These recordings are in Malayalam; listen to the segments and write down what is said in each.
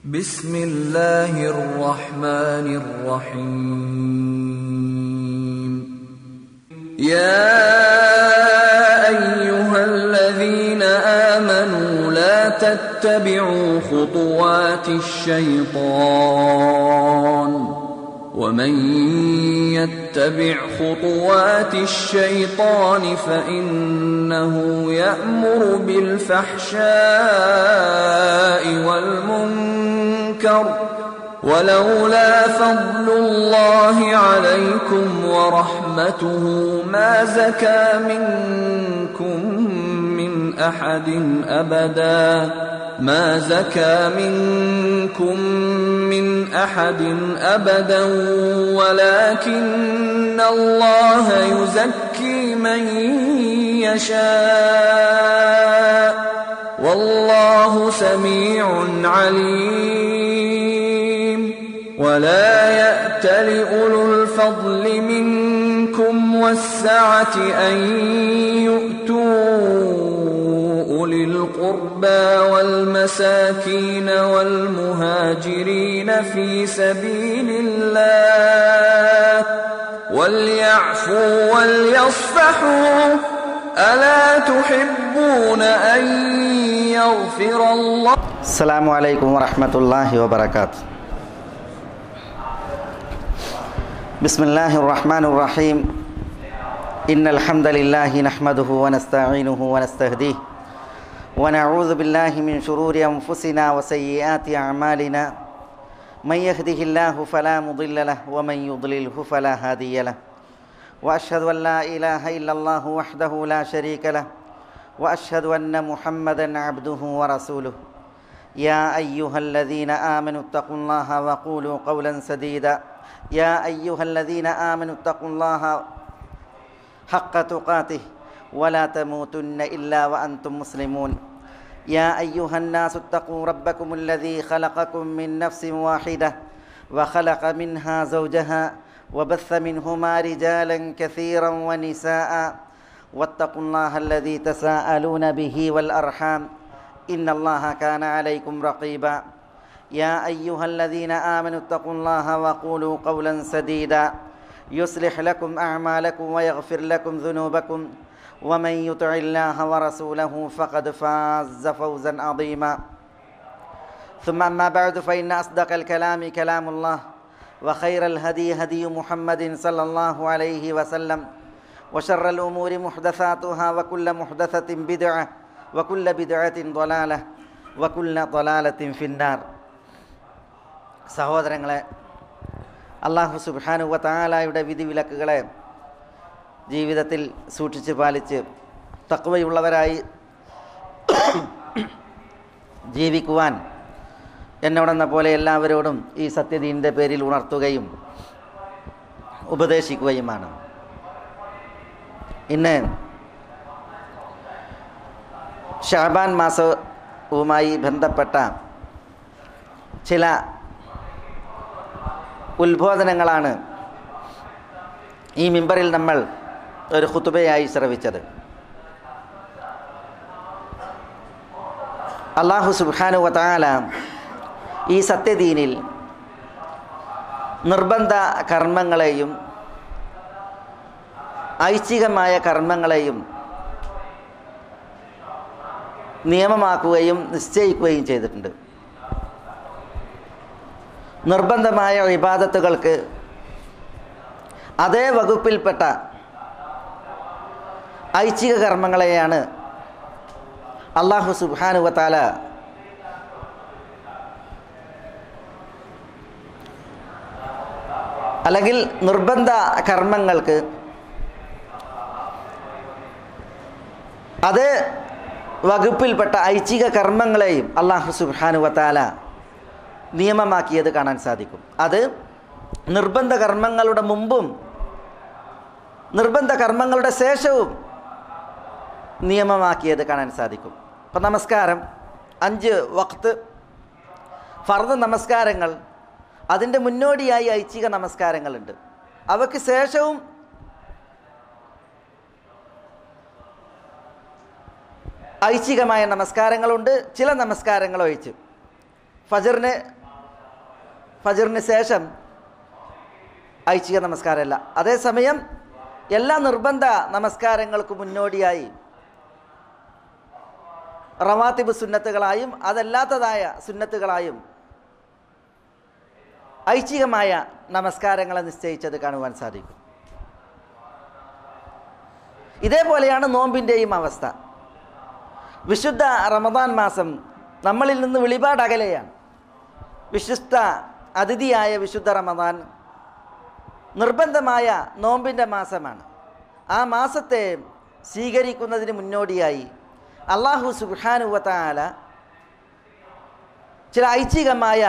بسم الله الرحمن الرحيم يا أيها الذين آمنوا لا تتبعوا خطوات الشيطان ومن يتبع خطوات الشيطان فإنه يأمر بالفحشاء والمنكر ولولا فضل الله عليكم ورحمته ما زكى منكم من أحد أبدا ولكن الله يزكي من يشاء والله سميع عليم ولا يأتل أولو الفضل منكم والسعة أن يؤتوا أولي القربى والمساكين والمهاجرين في سبيل الله وليعفوا وليصفحوا ألا تحبون أن يغفر الله. السلام عليكم ورحمة الله وبركاته. بسم الله الرحمن الرحيم. إن الحمد لله نحمده ونستعينه ونستهديه ونعوذ بالله من شرور أنفسنا وسيئات أعمالنا من يهده الله فلا مضل له ومن يضلله فلا هادي له وأشهد أن لا إله إلا الله وحده لا شريك له وأشهد أن محمدا عبده ورسوله. يا أيها الذين آمنوا اتقوا الله وقولوا قولا سديدا. يا أيها الذين آمنوا اتقوا الله حق تقاته ولا تموتن إلا وأنتم مسلمون. يا أيها الناس اتقوا ربكم الذي خلقكم من نفس واحدة وخلق منها زوجها وبث منهما رجالا كثيرا ونساء واتقوا الله الذي تساءلون به والأرحام إن الله كان عليكم رقيبا. يا أيها الذين آمنوا اتقوا الله وقولوا قولا سديدا يصلح لكم أعمالكم ويغفر لكم ذنوبكم ومن يطع الله ورسوله فقد فاز فوزا عظيما. ثم أما بعد فإن أصدق الكلام كلام الله وخير الهدي هدي محمد صلى الله عليه وسلم وشر الأمور محدثاتها وكل محدثة بدعة وكل بدعة ضلالة وكل ضلالة في النار. സഹോദരങ്ങളെ, അല്ലാഹു സുബ്ഹാനഹു വ തആലയുടെ വിധിവിലക്കുകളെ ജീവിതത്തിൽ സൂക്ഷിച്ച് പാലിച്ച് തഖ്വയുള്ളവരായി ജീവിക്കുവാൻ എന്നോടെന്ന പോലെ എല്ലാവരോടും ഈ സത്യദീനിൻ്റെ പേരിൽ ഉണർത്തുകയും ഉപദേശിക്കുകയുമാണ്. ഇന്ന് ശഅബാൻ മാസവുമായി ബന്ധപ്പെട്ട ചില ഉത്ബോധനങ്ങളാണ് ഈ മിമ്പറിൽ നമ്മൾ ഒരു ഖുതുബയായി ശ്രവിച്ചത്. അല്ലാഹു സുബ്ഹാനഹു വ തആല ഈ സത്യദീനിൽ നിർബന്ധ കർമ്മങ്ങളെയും ഐച്ഛികമായ കർമ്മങ്ങളെയും നിയമമാക്കുകയും നിശ്ചയിക്കുകയും ചെയ്തിട്ടുണ്ട്. നിർബന്ധമായ ഇബാദത്തുകൾക്ക് അതേ വകുപ്പിൽപ്പെട്ട ഐച്ഛിക കർമ്മങ്ങളെയാണ് അല്ലാഹു സുബ്ഹാനഹു വ തആല അല്ലെങ്കിൽ നിർബന്ധ കർമ്മങ്ങൾക്ക് അതേ വകുപ്പിൽപ്പെട്ട ഐച്ഛിക കർമ്മങ്ങളെയും അല്ലാഹു സുബ്ഹാനഹു വ തആല നിയമമാക്കിയത് കാണാൻ സാധിക്കും. അത് നിർബന്ധ കർമ്മങ്ങളുടെ മുമ്പും നിർബന്ധ കർമ്മങ്ങളുടെ ശേഷവും നിയമമാക്കിയത് കാണാൻ സാധിക്കും. ഇപ്പം നമസ്കാരം 5 വഖ്ത് ഫർദ് നമസ്കാരങ്ങൾ, അതിൻ്റെ മുന്നോടിയായി ഐച്ഛിക നമസ്കാരങ്ങളുണ്ട്. അവയ്ക്ക് ശേഷവും ഐച്ഛികമായ നമസ്കാരങ്ങളുണ്ട്, ചില നമസ്കാരങ്ങൾ ഒഴിച്ച്. ഫജറിന് ശേഷം ഐച്ഛിക നമസ്കാരമല്ല. അതേസമയം എല്ലാ നിർബന്ധ നമസ്കാരങ്ങൾക്കും മുന്നോടിയായി റവാത്തിബ് സുന്നത്തുകളായും അതല്ലാത്തതായ സുന്നത്തുകളായും ഐച്ഛികമായ നമസ്കാരങ്ങളെ നിശ്ചയിച്ചത് കാണുവാൻ സാധിക്കും. ഇതേപോലെയാണ് നോമ്പിൻ്റെയും അവസ്ഥ. വിശുദ്ധ റമദാൻ മാസം നമ്മളിൽ നിന്ന് വെളിപാട് അകലെയാണ്. വിശുദ്ധ അതിഥിയായ വിശുദ്ധ റമദാൻ നിർബന്ധമായ നോമ്പിൻ്റെ മാസമാണ്. ആ മാസത്തെ സ്വീകരിക്കുന്നതിന് മുന്നോടിയായി അല്ലാഹു സുബ്ഹാനഹു വ തആല ചില ഐച്ഛികമായ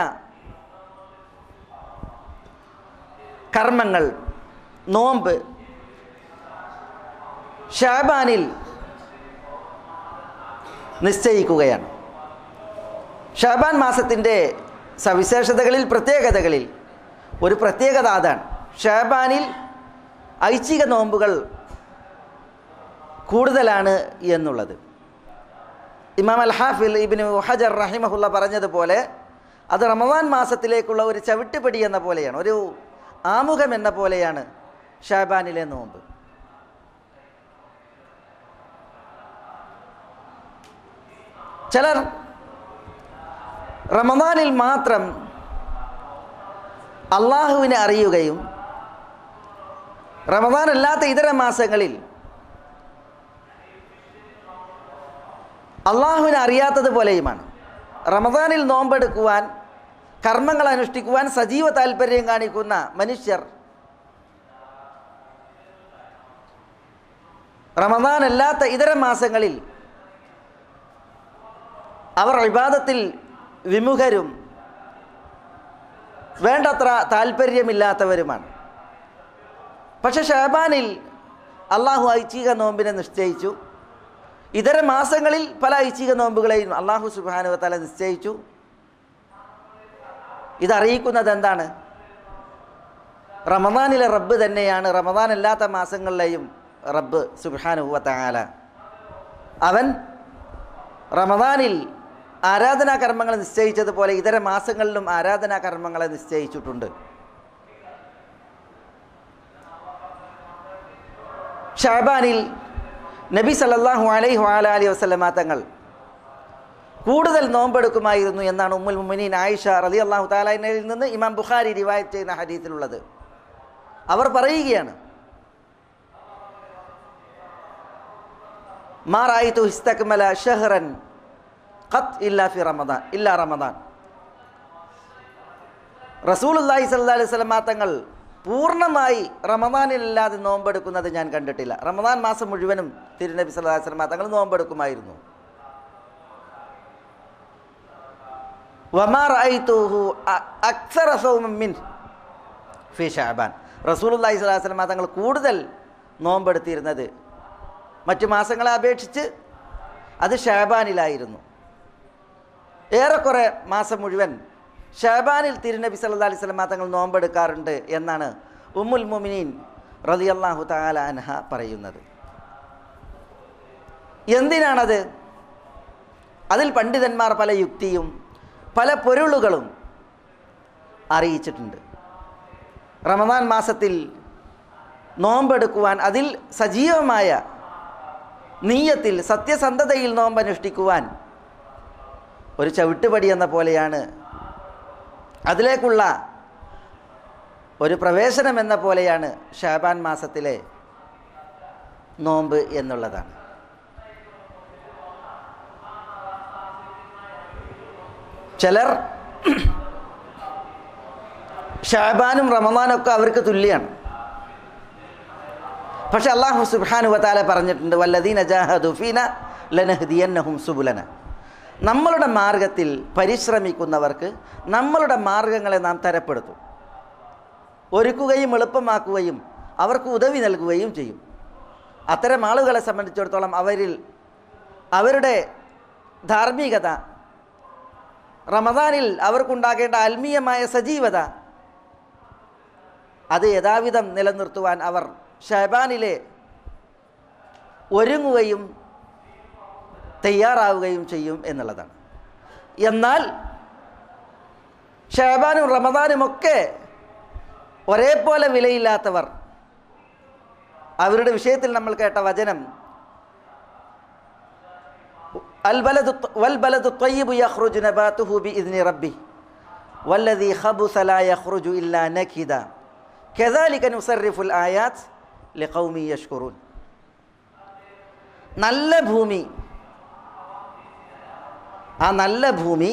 കർമ്മങ്ങൾ, നോമ്പ് ശഅബാനിൽ നിശ്ചയിക്കുകയാണ്. ശഅബാൻ മാസത്തിൻ്റെ സവിശേഷതകളിൽ, പ്രത്യേകതകളിൽ ഒരു പ്രത്യേകത അതാണ്. ശഅബാനിൽ ഐച്ഛിക നോമ്പുകൾ കൂടുതലാണ് എന്നുള്ളത്. ഇമാം അൽ ഹാഫിൽ ഇബ്നു ഹജർ റഹിമഹുല്ല പറഞ്ഞതുപോലെ അത് റമദാൻ മാസത്തിലേക്കുള്ള ഒരു ചവിട്ടുപടി എന്ന പോലെയാണ്, ഒരു ആമുഖം എന്ന പോലെയാണ് ശഅബാനിലെ നോമ്പ്. ചിലർ റമദാനിൽ മാത്രം അള്ളാഹുവിനെ അറിയുകയും റമദാൻ അല്ലാത്ത ഇതര മാസങ്ങളിൽ അള്ളാഹുവിനെ അറിയാത്തതുപോലെയുമാണ്. റമദാനിൽ നോമ്പെടുക്കുവാൻ, കർമ്മങ്ങൾ അനുഷ്ഠിക്കുവാൻ സജീവ താല്പര്യം കാണിക്കുന്ന മനുഷ്യർ റമദാൻ അല്ലാത്ത ഇതര മാസങ്ങളിൽ അവർ ഇബാദത്തിൽ വിമുഖരും വേണ്ടത്ര താല്പര്യമില്ലാത്തവരുമാണ്. പക്ഷെ ശഅബാനിൽ അള്ളാഹു ഐച്ഛിക നോമ്പിനെ നിശ്ചയിച്ചു. ഇതര മാസങ്ങളിൽ പല ഐച്ഛിക നോമ്പുകളെയും അള്ളാഹു സുബ്ഹാനഹു വ തആല നിശ്ചയിച്ചു. ഇതറിയിക്കുന്നത് എന്താണ്? റമദാനിലെ റബ്ബ് തന്നെയാണ് റമദാൻ അല്ലാത്ത മാസങ്ങളിലെയും റബ്ബ് സുബ്ഹാനഹു വ തആല. അവൻ റമദാനിൽ ആരാധനാ കർമ്മങ്ങൾ നിശ്ചയിച്ചതുപോലെ ഇതര മാസങ്ങളിലും ആരാധനാ കർമ്മങ്ങളെ നിശ്ചയിച്ചിട്ടുണ്ട്. ശഅബാനിൽ നബി സല്ലല്ലാഹു അലൈഹി വസല്ലമ തങ്ങൾ കൂടുതൽ നോമ്പെടുക്കുമായിരുന്നു എന്നാണ് ഉമ്മുൽ മുഅ്മിനീൻ ആയിഷ റളിയല്ലാഹു തആല അൻഹയിൽ നിന്ന് ഇമാം ബുഖാരി റിവായത്ത് ചെയ്യുന്ന ഹദീസിലുള്ളത്. അവർ പറയുകയാണ്, മാ റഅയ്തു ഇസ്തക്മല ഷഹ്റൻ ഖത്ത് ഇല്ലാ റമദാൻ. റസൂലുള്ളാഹി സ്വല്ലല്ലാഹു അലൈഹി വസല്ലമ തങ്ങൾ പൂർണ്ണമായി റമദാനിലല്ലാതെ നോമ്പെടുക്കുന്നത് ഞാൻ കണ്ടിട്ടില്ല. റമദാൻ മാസം മുഴുവനും തിരുനബി സല്ലല്ലാഹു അലൈഹി വസല്ലമ തങ്ങൾ നോമ്പെടുക്കുമായിരുന്നു. വമാ റഅയ്തുഹു അക്സറ സൗമൻ മിൻഹു ഫീ ശഅബാൻ. റസൂലുള്ളാഹി സ്വല്ലല്ലാഹു അലൈഹി വസല്ലമ തങ്ങൾ കൂടുതൽ നോമ്പെടുത്തിരുന്നത് മറ്റു മാസങ്ങളെ അപേക്ഷിച്ച് അത് ശഅബാനിലായിരുന്നു. ഏറെക്കുറെ മാസം മുഴുവൻ ശഅബാനിൽ തിരുനബി സല്ലല്ലാഹു അലൈഹി വസല്ലമ തങ്ങൾ നോമ്പെടുക്കാറുണ്ട് എന്നാണ് ഉമ്മുൽ മുഅ്മിനീൻ റളിയല്ലാഹു തആല അൻഹ പറയുന്നത്. എന്തിനാണത്? അതിൽ പണ്ഡിതന്മാർ പല യുക്തിയും പല പൊരുളുകളും അറിയിച്ചിട്ടുണ്ട്. റമദാൻ മാസത്തിൽ നോമ്പെടുക്കുവാൻ, അതിൽ സജീവമായ നീയത്തിൽ സത്യസന്ധതയിൽ നോമ്പനുഷ്ഠിക്കുവാൻ ഒരു ചവിട്ടുപടി എന്ന പോലെയാണ്, അതിലേക്കുള്ള ഒരു പ്രവേശനം എന്ന പോലെയാണ് ശഅബാൻ മാസത്തിലെ നോമ്പ് എന്നുള്ളതാണ്. ചിലർ ശഅബാനും റമദാനൊക്കെ അവർക്ക് തുല്യമാണ്. പക്ഷെ അല്ലാഹു സുബ്ഹാനഹു വ തആല പറഞ്ഞിട്ടുണ്ട്, വല്ലദീന ജാഹദു ഫീന ലനഹ്ദിയന്നഹും സുബുലന. നമ്മളുടെ മാർഗത്തിൽ പരിശ്രമിക്കുന്നവർക്ക് നമ്മളുടെ മാർഗങ്ങളെ നാം തരപ്പെടുത്തും, ഒരുക്കുകയും എളുപ്പമാക്കുകയും അവർക്ക് ഉദവി നൽകുകയും ചെയ്യും. അത്തരം ആളുകളെ സംബന്ധിച്ചിടത്തോളം അവരുടെ ധാർമ്മികത, റമദാനിൽ അവർക്കുണ്ടാകേണ്ട ആത്മീയമായ സജീവത, അത് യഥാവിധം നിലനിർത്തുവാൻ അവർ ശഅബാനിലെ ഒരുങ്ങുകയും തയ്യാറാവുകയും ചെയ്യും എന്നുള്ളതാണ്. എന്നാൽ ഷഅബാനും റമദാനും ഒക്കെ ഒരേപോലെ വിലയില്ലാത്തവർ. അവരുടെ വിഷയത്തിൽ നമ്മൾ കേട്ട വചനം വൽബലദു ത്വയ്യിബു യഖ്റുജു നബാതുഹു ബിഇദ്നി റബ്ബി വല്ലദീ ഖബുസ ലാ യഖ്റുജു ഇല്ലാ നകിദ കദാലിക നുസർരിഫുൽ ആയാത്ത് ലിഖൗമി യഷ്കുറൂൻ. നല്ല ഭൂമി, ആ നല്ല ഭൂമി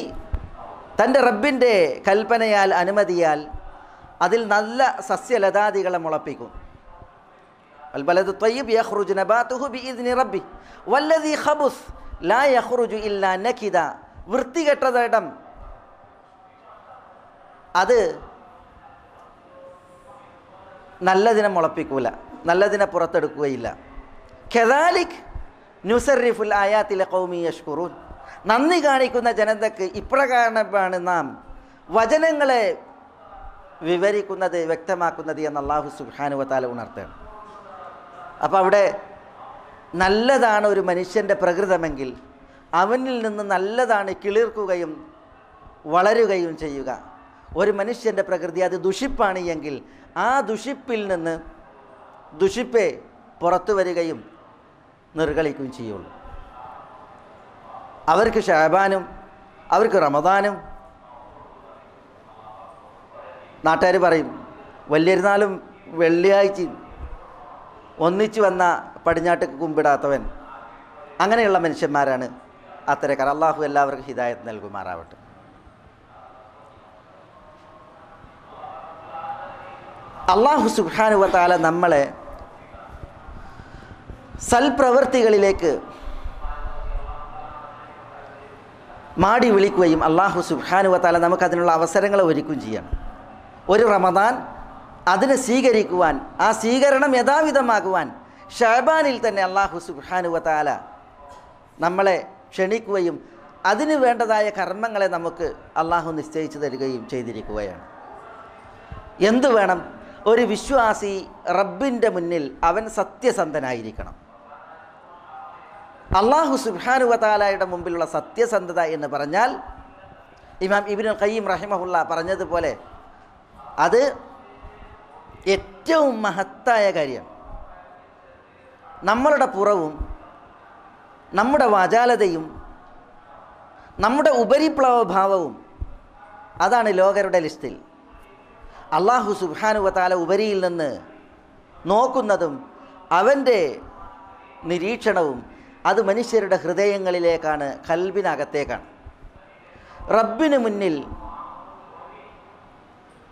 തൻ്റെ റബ്ബിൻ്റെ കൽപ്പനയാൽ അനുമതിയാൽ അതിൽ നല്ല സസ്യലതാദികളെ മുളപ്പിക്കും. വൽബലദു ത്വയ്യിബ് യഖ്റുജു നബാതുഹു ബിഇദ്നി റബ്ബി വല്ലദീ ഖബുസ് ലാ യഖ്റുജു ഇല്ലാ നകിദ. വൃത്തികെട്ടതിടം അത് നല്ലതിനെ മുളപ്പിക്കൂല, നല്ലതിനെ പുറത്തെടുക്കുകയില്ല. കദാലിക് നുസർരിഫുൽ ആയാത്തി ലിഖൗമി യഷ്കുറൂൻ. നന്ദി കാണിക്കുന്ന ജനതയ്ക്ക് ഇപ്രകാരമാണ് നാം വചനങ്ങളെ വിവരിക്കുന്നത്, വ്യക്തമാക്കുന്നത് എന്ന് അല്ലാഹു സുബ്ഹാനഹു വ തആല ഉണർത്തുകയാണ്. അപ്പോൾ അവിടെ നല്ലതാണ് ഒരു മനുഷ്യൻ്റെ പ്രകൃതമെങ്കിൽ അവനിൽ നിന്ന് നല്ലതാണ് കിളിർക്കുകയും വളരുകയും ചെയ്യുക. ഒരു മനുഷ്യൻ്റെ പ്രകൃതി അത് ദുഷിപ്പാണ് എങ്കിൽ ആ ദുഷിപ്പിൽ നിന്ന് ദുഷിപ്പേ പുറത്തു വരികയും നിർഗളിക്കുകയും ചെയ്യുള്ളൂ. അവർക്ക് ഷഅബാനും അവർക്ക് റമദാനും, നാട്ടുകാർ പറയും വലിയൊരുനാളും വെള്ളിയാഴ്ചയും ഒന്നിച്ചു വന്ന പടിഞ്ഞാട്ട് കുമ്പിടാത്തവൻ. അങ്ങനെയുള്ള മനുഷ്യന്മാരാണ് അത്തരക്കാർ. അള്ളാഹു എല്ലാവർക്കും ഹിദായത്ത് നൽകുമാറാവട്ടെ. അള്ളാഹു സുബ്ഹാനഹു വ തആല നമ്മളെ സൽപ്രവൃത്തികളിലേക്ക് മാടി വിളിക്കുകയും അള്ളാഹു സുബ്ഹാനഹു വ തആല നമുക്കതിനുള്ള അവസരങ്ങൾ ഒരുക്കുകയും ചെയ്യണം. ഒരു റമദാൻ അതിനെ സ്വീകരിക്കുവാൻ, ആ സ്വീകരണം യഥാവിധമാകുവാൻ ഷഅബാനിൽ തന്നെ അള്ളാഹു സുബ്ഹാനഹു വ തആല നമ്മളെ ക്ഷണിക്കുകയും അതിന് വേണ്ടതായ കർമ്മങ്ങളെ നമുക്ക് അള്ളാഹു നിശ്ചയിച്ചു തരികയും ചെയ്തിരിക്കുകയാണ്. എന്തു വേണം? ഒരു വിശ്വാസി റബ്ബിൻ്റെ മുന്നിൽ അവൻ സത്യസന്ധനായിരിക്കണം. അള്ളാഹു സുബ്ഹാനഹു വ തആലയുടെ മുമ്പിലുള്ള സത്യസന്ധത എന്ന് പറഞ്ഞാൽ ഇമാം ഇബ്നുൽ ഖയ്യിം റഹിമഹുല്ലാ പറഞ്ഞതുപോലെ അത് ഏറ്റവും മഹത്തായ കാര്യമാണ്. നമ്മളുടെ പുറവും നമ്മുടെ വാചാലതയും നമ്മുടെ ഉപരിപ്ലവഭാവവും അതാണ് ലോകരുടെ ലിസ്റ്റിൽ. അള്ളാഹു സുബ്ഹാനഹു വ തആല ഉപരിയിൽ നിന്ന് നോക്കുന്നതും അവൻ്റെ നിരീക്ഷണവും അത് മനുഷ്യരുടെ ഹൃദയങ്ങളിലേക്കാണ്, ഖൽബിനകത്തേക്കാണ്. റബ്ബിന് മുന്നിൽ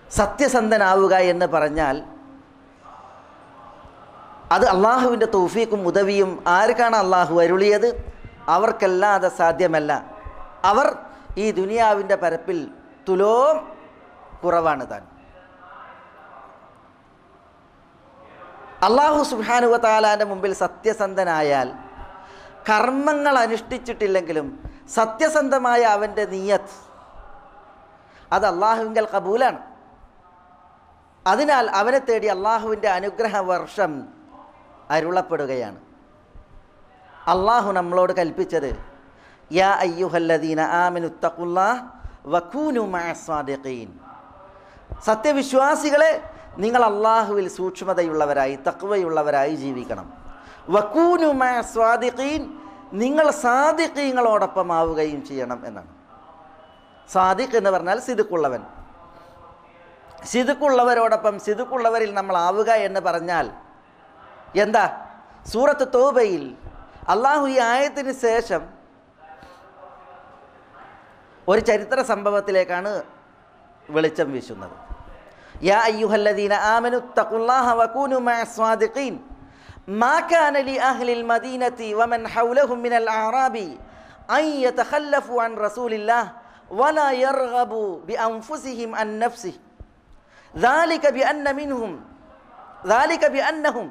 സത്യസന്ധനാവുക എന്ന് പറഞ്ഞാൽ അത് അള്ളാഹുവിൻ്റെ തൗഫീഖും ഉദവിയും ആർക്കാണ് അള്ളാഹു അരുളിയത്? അവർക്കല്ലാതെ സാധ്യമല്ല. അവർ ഈ ദുനിയാവിൻ്റെ പരപ്പിൽ തുലോം കുറവാണ് താൻ. അള്ളാഹു സുബ്ഹാനഹു വ തആലാൻ്റെ മുമ്പിൽ സത്യസന്ധനായാൽ കർമ്മങ്ങൾ അനുഷ്ഠിച്ചിട്ടില്ലെങ്കിലും സത്യസന്ധമായ അവൻ്റെ നിയ്യത്ത് അത് അള്ളാഹുവിങ്കൽ ഖബൂലാണ്. അതിനാൽ അവനെ തേടി അള്ളാഹുവിൻ്റെ അനുഗ്രഹ വർഷം അരുളപ്പെടുകയാണ്. അള്ളാഹു നമ്മളോട് കൽപ്പിച്ചത് യാ അയ്യുഹല്ലദീന ആമനുത്തഖുല്ലാഹ് വകൂനു മഅസ്സാദിഖീൻ. സത്യവിശ്വാസികളെ, നിങ്ങൾ അള്ളാഹുവിൽ സൂക്ഷ്മതയുള്ളവരായി തഖ്വയുള്ളവരായി ജീവിക്കണം. വകൂനു മഅസ്സാദിഖീൻ, നിങ്ങൾ സാദിഖീങ്ങളോടൊപ്പം ആവുകയും ചെയ്യണം എന്നാണ്. സാദിഖ് എന്ന് പറഞ്ഞാൽ സിദ്ഖുള്ളവൻ. സിദ്ഖുള്ളവരോടൊപ്പം സിദ്ഖുള്ളവരിൽ നമ്മൾ ആവുക എന്ന് പറഞ്ഞാൽ എന്താ? സൂറത്ത് തൗബയിൽ അള്ളാഹു ഈ ആയത്തിന് ശേഷം ഒരു ചരിത്ര സംഭവത്തിലേക്കാണ് വെളിച്ചം വീശുന്നത്. യാ അയ്യുഹല്ലദീന ആമനുത്തഖുല്ലാഹ വകൂനു മഅസ്സാദിഖീൻ മാ കാന ലി അഹ്ലിൽ മദീനതി വമൻ ഹൗലഹും മിനൽ അഅറാബി അൻ യതഖല്ലഫു അൻ റസൂലില്ലാഹ് വലാ യർഗബു ബിഅൻഫുസിഹിം അൻ നഫ്സിഹി ذلك بأنهم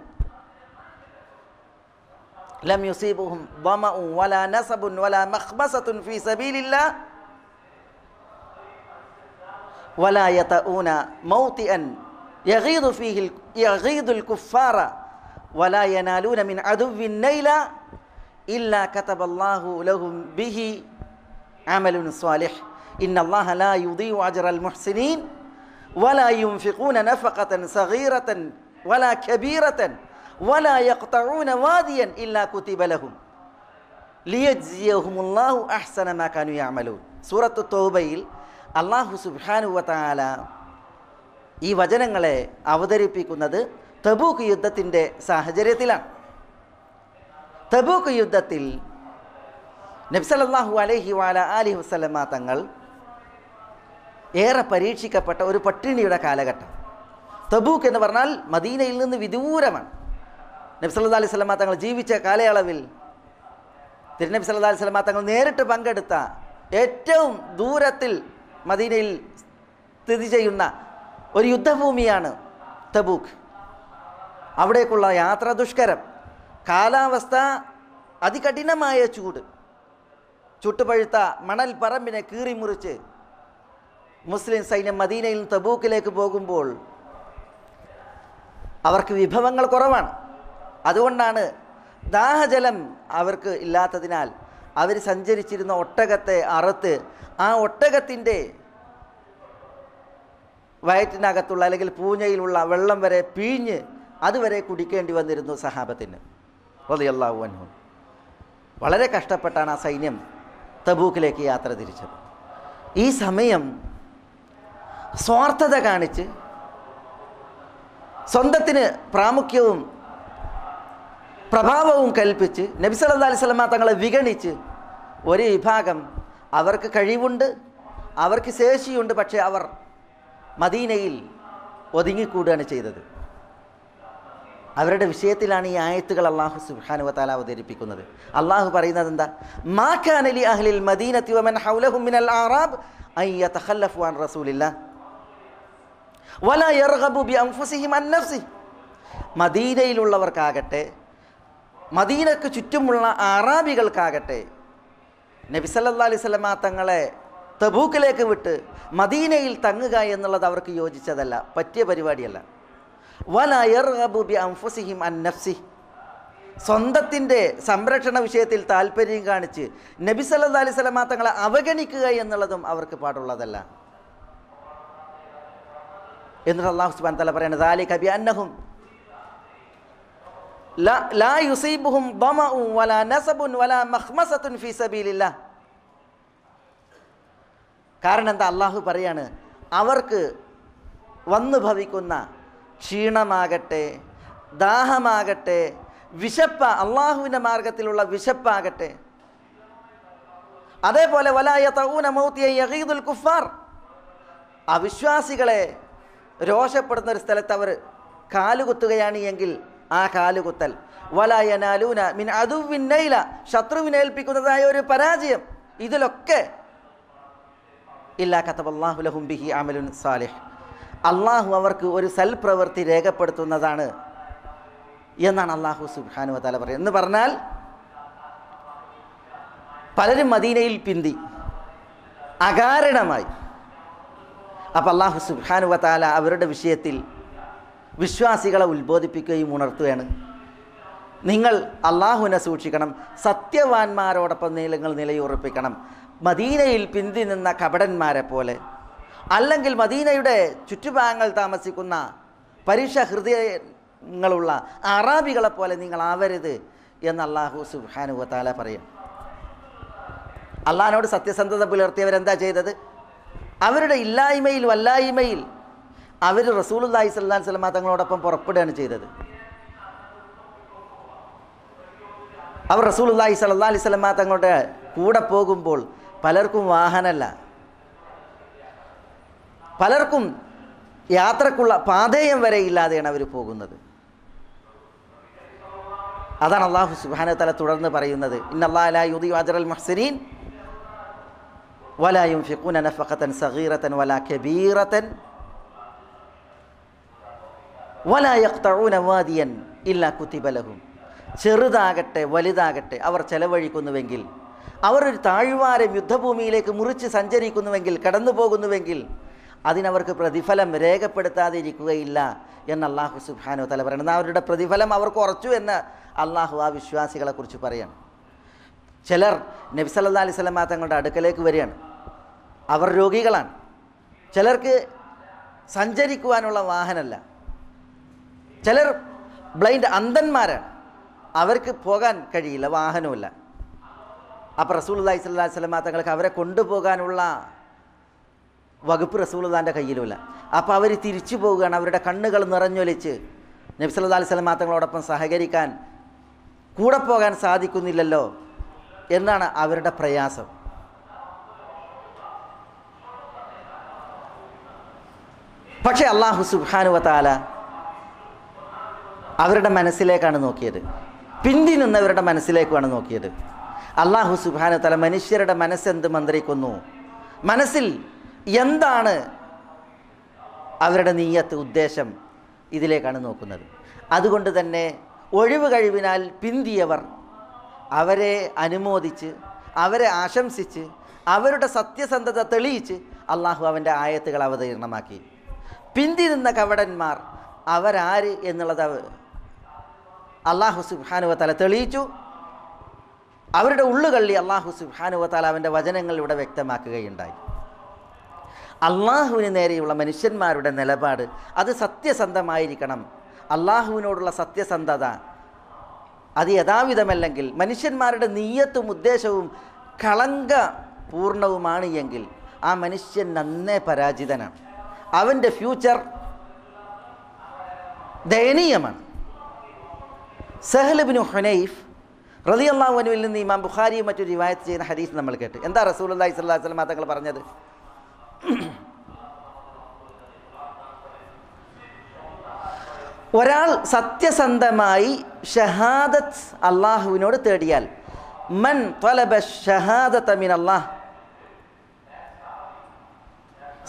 لم يصيبهم ظمأ ولا نصب ولا مخمصة في سبيل الله ولا يطؤون موطئا يغيظ الكفار ولا ينالون من عدو نيلا إلا كتب الله لهم به عمل صالح ഇന്നല്ലാഹ ലാ യുദീഉ അജ്റൽ മുഹ്സിനീൻ വലാ യുൻഫിഖൂന നഫഖതൻ സഗീറതൻ വലാ കബീറതൻ വലാ യഖ്തഊന വാദിയൻ ഇല്ലാ കുതിബ ലഹും ലിയജ്സിയഹുമുല്ലാഹു അഹ്സന മാ കാനൂ യഅമലൂൻ. സൂറത്തു തൗബയിൽ അല്ലാഹു സുബ്ഹാനഹു വ തആല ഈ വചനങ്ങളെ അവതരിപ്പിക്കുന്നത് തബൂക്ക് യുദ്ധത്തിൻ്റെ സാഹചര്യത്തിലാണ്. തബൂക്ക് യുദ്ധത്തിൽ നബി സല്ലല്ലാഹു അലൈഹി വഅലിഹി വസല്ലമ തങ്ങൾ ഏറെ പരീക്ഷിക്കപ്പെട്ട ഒരു പട്ടിണിയുടെ കാലഘട്ടം. തബൂക്ക് എന്ന് പറഞ്ഞാൽ മദീനയിൽ നിന്ന് വിദൂരമാണ്. നബി സല്ലല്ലാഹു അലൈഹി വസല്ലമ തങ്ങൾ ജീവിച്ച കാലയളവിൽ തിരുനബി സല്ലല്ലാഹു അലൈഹി വസല്ലമ തങ്ങൾ നേരിട്ട് പങ്കെടുത്ത ഏറ്റവും ദൂരത്തിൽ മദീനയിൽ സ്ഥിതി ചെയ്യുന്ന ഒരു യുദ്ധഭൂമിയാണ് തബൂക്ക്. അവിടേക്കുള്ള യാത്ര ദുഷ്കരം, കാലാവസ്ഥ അതികഠിനമായ ചൂട്, ചുട്ടുപഴുത്ത മണൽ പറമ്പിനെ കീറിമുറിച്ച് മുസ്ലിം സൈന്യം മദീനയിൽ നിന്ന് തബൂക്കിലേക്ക് പോകുമ്പോൾ അവർക്ക് വിഭവങ്ങൾ കുറവാണ്. അതുകൊണ്ടാണ് ദാഹജലം അവർക്ക് ഇല്ലാത്തതിനാൽ അവർ സഞ്ചരിച്ചിരുന്ന ഒട്ടകത്തെ അറുത്ത് ആ ഒട്ടകത്തിൻ്റെ വയറ്റിനകത്തുള്ള അല്ലെങ്കിൽ പൂഞ്ഞയിലുള്ള വെള്ളം വരെ പിഴിഞ്ഞ് അതുവരെ കുടിക്കേണ്ടി വന്നിരുന്നു സഹാബത്തിന് റളിയല്ലാഹു അൻഹു. വളരെ കഷ്ടപ്പെട്ടാണ് ആ സൈന്യം തബൂക്കിലേക്ക് യാത്ര തിരിച്ചത്. ഈ സമയം സ്വാർത്ഥത കാണിച്ച് സ്വന്തത്തിന് പ്രാമുഖ്യവും പ്രഭാവവും കൽപ്പിച്ച് നബി സല്ലല്ലാഹു അലൈഹി വസല്ലമ തങ്ങളെ വിഗണിച്ച് ഒരു വിഭാഗം അവർക്ക് കഴിവുണ്ട്, അവർക്ക് ശേഷിയുണ്ട്, പക്ഷേ അവർ മദീനയിൽ ഒതുങ്ങിക്കൂടുകയാണ് ചെയ്തത്. അവരുടെ വിഷയത്തിലാണ് ഈ ആയത്തുകൾ അല്ലാഹു സുബ്ഹാനഹു വ തആല അവതരിപ്പിക്കുന്നത്. അല്ലാഹു പറയുന്നത് എന്താ? മാ കാന ലി അഹ്ലിൽ മദീനതി വമൻ ഹൗലഹും മിനൽ അഅറാബ് അൻ യതഖല്ലഫു അൻ റസൂലില്ലാഹ് വലാ യർഗബു ബി അൻഫുസിഹിം അൻ നഫ്സിഹി. മദീനയിലുള്ളവർക്കാകട്ടെ മദീനക്ക് ചുറ്റുമുള്ള അറാബികൾക്കാകട്ടെ നബി സല്ലല്ലാഹു അലൈഹി വസല്ലമ തങ്ങളെ തബൂക്കിലേക്ക് വിട്ട് മദീനയിൽ തങ്ങുക എന്നുള്ളത് അവർക്ക് യോജിച്ചതല്ല, പറ്റിയ പരിപാടിയല്ല. വലാ യർഗബു ബി അൻഫുസിഹിം അൻ നഫ്സിഹി. സ്വന്തത്തിൻ്റെ സംരക്ഷണ വിഷയത്തിൽ താല്പര്യം കാണിച്ച് നബി സല്ലല്ലാഹു അലൈഹി വസല്ലമ തങ്ങളെ അവഗണിക്കുക എന്നുള്ളതും അവർക്ക് പാടുള്ളതല്ല. എന്നിട്ട് അല്ലാഹു സുബ്ഹാനഹു വ തആല പറയുന്നത് ദാലിക ബിഅന്നഹും ലാ യുസീബുഹും ദമഉ വലാ നസബുൻ വലാ മഖ്മസത്തുൻ ഫീ സബീലില്ലാഹ്. കാരണം എന്താ? അല്ലാഹു പറയാണ്, അവർക്ക് വന്നു ഭവിക്കുന്ന ക്ഷീണമാകട്ടെ, ദാഹമാകട്ടെ, വിശപ്പ്, അള്ളാഹുവിൻ്റെ മാർഗത്തിലുള്ള വിശപ്പാകട്ടെ, അതേപോലെ വലാ യതഊന മൗതിയ യഗീദുൽ കുഫാർ, അവിശ്വാസികളെ രോഷപ്പെടുന്ന ഒരു സ്ഥലത്ത് അവർ കാലുകുത്തുകയാണ് എങ്കിൽ ആ കാലുകുത്തൽ വലാ യനാലൂന മിൻ അദുവിൻ നൈല, ശത്രുവിനേൽപ്പിക്കുന്നതായ ഒരു പരാജയം, ഇതിലൊക്കെ ഇല്ലാ കതബല്ലാഹു ലഹും ബിഹി അമലുൻ സാലിഹ്, അള്ളാഹു അവർക്ക് ഒരു സൽപ്രവൃത്തി രേഖപ്പെടുത്തുന്നതാണ് എന്നാണ് അല്ലാഹു സുബ്ഹാനഹു വ തആല പറയുന്നത്. എന്ന് പറഞ്ഞാൽ പലരും മദീനയിൽ പിന്തി അകാരണമായി. അപ്പോൾ അല്ലാഹു സുബ്ഹാനഹു വ തആല അവരുടെ വിഷയത്തിൽ വിശ്വാസികളെ ഉത്ബോധിപ്പിക്കുകയും ഉണർത്തുകയാണ്. നിങ്ങൾ അള്ളാഹുവിനെ സൂക്ഷിക്കണം, സത്യവാന്മാരോടൊപ്പം നിങ്ങൾ നിലയുറപ്പിക്കണം. മദീനയിൽ പിന്തി നിന്ന കപടന്മാരെ പോലെ, അല്ലെങ്കിൽ മദീനയുടെ ചുറ്റുഭാഗങ്ങൾ താമസിക്കുന്ന പരുഷ ഹൃദയങ്ങളുള്ള അറാബികളെ പോലെ നിങ്ങൾ ആവരുത് എന്ന് അല്ലാഹു സുബ്ഹാനഹു വ തആല പറയും. അള്ളാഹിനോട് സത്യസന്ധത പുലർത്തിയവരെന്താ ചെയ്തത്? അവരുടെ ഇല്ലായ്മയിൽ വല്ലായ്മയിൽ അവർ റസൂലുള്ളാഹി സ്വല്ലല്ലാഹു അലൈഹി വസല്ലം തങ്ങളോടൊപ്പം പുറപ്പെടുകയാണ് ചെയ്തത്. അവർ റസൂലുള്ളാഹി സ്വല്ലല്ലാഹു അലൈഹി വസല്ലം തങ്ങളുടെ കൂടെ പോകുമ്പോൾ പലർക്കും വാഹനമല്ല, പലർക്കും യാത്രക്കുള്ള പാതയം വരെ ഇല്ലാതെയാണ് അവർ പോകുന്നത്. അതാണ് അല്ലാഹു സുബ്ഹാനഹു വ തആല തുടർന്ന് പറയുന്നത്, ഇന്നല്ലാഹ ലാ യുദീഉ അജ്റൽ മുഹ്സിനീൻ വലാ യുൻഫിഖൂന നഫഖതൻ സഗീറതൻ വലാ കബീറതൻ വലാ യഖ്തഊന വാദിയൻ ഇല്ലാ കുതിബ ലഹും. ചെറുതാകട്ടെ വലുതാകട്ടെ അവർ ചെലവഴിക്കുന്നുവെങ്കിൽ, അവർ ഒരു താഴ്വാരം യുദ്ധഭൂമിയിലേക്ക് മുറിച്ച് സഞ്ചരിക്കുന്നുവെങ്കിൽ, കടന്നു പോകുന്നുവെങ്കിൽ അതിനവർക്ക് പ്രതിഫലം രേഖപ്പെടുത്താതിരിക്കുകയില്ല എന്ന് അല്ലാഹു സുബ്ഹാനഹു വ തആല പറയുന്നത്. അവരുടെ പ്രതിഫലം അവർ കുറച്ചു എന്ന് അല്ലാഹു ആ വിശ്വാസികളെക്കുറിച്ച് പറയാണ്. ചിലർ നബി സല്ലല്ലാഹു അലൈഹി വസല്ലം തങ്ങളുടെ അടുക്കലേക്ക് വരികയാണ്. അവർ രോഗികളാണ്. ചിലർക്ക് സഞ്ചരിക്കുവാനുള്ള വാഹനമല്ല, ചിലർ ബ്ലൈൻഡ് അന്ധന്മാരാണ്, അവർക്ക് പോകാൻ കഴിയില്ല, വാഹനമില്ല. അപ്പോൾ റസൂലുള്ളാഹി സ്വല്ലല്ലാഹു അലൈഹി വസല്ലം തങ്ങൾക്ക് അവരെ കൊണ്ടുപോകാനുള്ള വകുപ്പ് റസൂലുള്ളാഹിൻ്റെ കയ്യിലുമില്ല. അപ്പോൾ അവർ തിരിച്ചു പോവുകയാണ്. അവരുടെ കണ്ണുകൾ നിറഞ്ഞൊലിച്ച് നബി സല്ലല്ലാഹു അലൈഹി വസല്ലം തങ്ങളോടൊപ്പം സഹകരിക്കാൻ, കൂടെ പോകാൻ സാധിക്കുന്നില്ലല്ലോ എന്നാണ് അവരുടെ പ്രയാസം. പക്ഷേ അല്ലാഹു സുബ്ഹാനഹു വ തആല അവരുടെ മനസ്സിലേക്കാണ് നോക്കിയത്, പിന്തി നിന്നവരുടെ മനസ്സിലേക്കാണ് നോക്കിയത്. അല്ലാഹു സുബ്ഹാനഹു വ തആല മനുഷ്യരുടെ മനസ്സെന്ത് മന്ത്രിക്കുന്നു, മനസ്സിൽ എന്താണ് അവരുടെ നീയത്ത്, ഉദ്ദേശം, ഇതിലേക്കാണ് നോക്കുന്നത്. അതുകൊണ്ട് തന്നെ ഒഴിവ് കഴിവിനാൽ പിന്തിയവർ അവരെ അനുമോദിച്ച്, അവരെ ആശംസിച്ച്, അവരുടെ സത്യസന്ധത തെളിയിച്ച് അള്ളാഹു അവൻ്റെ ആയത്തുകൾ അവതീർണമാക്കി. പിന്തി നിന്ന കവടന്മാർ അവരാര് എന്നുള്ളത് അള്ളാഹു സുബ്ഹാനഹു വ തആല തെളിയിച്ചു. അവരുടെ ഉള്ളുകള്ളി അള്ളാഹു സുബ്ഹാനഹു വ തആല അവൻ്റെ വചനങ്ങളിലൂടെ വ്യക്തമാക്കുകയുണ്ടായി. അള്ളാഹുവിന് നേരെയുള്ള മനുഷ്യന്മാരുടെ നിലപാട് അത് സത്യസന്ധമായിരിക്കണം. അള്ളാഹുവിനോടുള്ള സത്യസന്ധത അത് യഥാവിധമല്ലെങ്കിൽ, മനുഷ്യന്മാരുടെ നീയത്തും ഉദ്ദേശവും കളങ്ക പൂർണ്ണവുമാണ് എങ്കിൽ ആ മനുഷ്യൻ നന്നേ പരാജിതനാണ്. അവൻ്റെ ഫ്യൂച്ചർ ദയനീയമാണ്. സഹൽ ഇബ്നു ഹുനൈഫ് റളിയല്ലാഹു അൻഹുവിൽ നിന്ന് ഇമാം ബുഖാരിയും മറ്റു റിവായത്ത് ചെയ്യുന്ന ഹദീസ് നമ്മൾ കേട്ട്. എന്താ റസൂലുള്ളാഹി സ്വല്ലല്ലാഹു അലൈഹി വസല്ലം തങ്ങൾ പറഞ്ഞത്? ഒരാൾ സത്യസന്ധമായി ഷഹാദത്ത് അള്ളാഹുവിനോട് തേടിയാൽ, മൻ ത്വലബ ഷഹാദത മിനല്ലാഹ്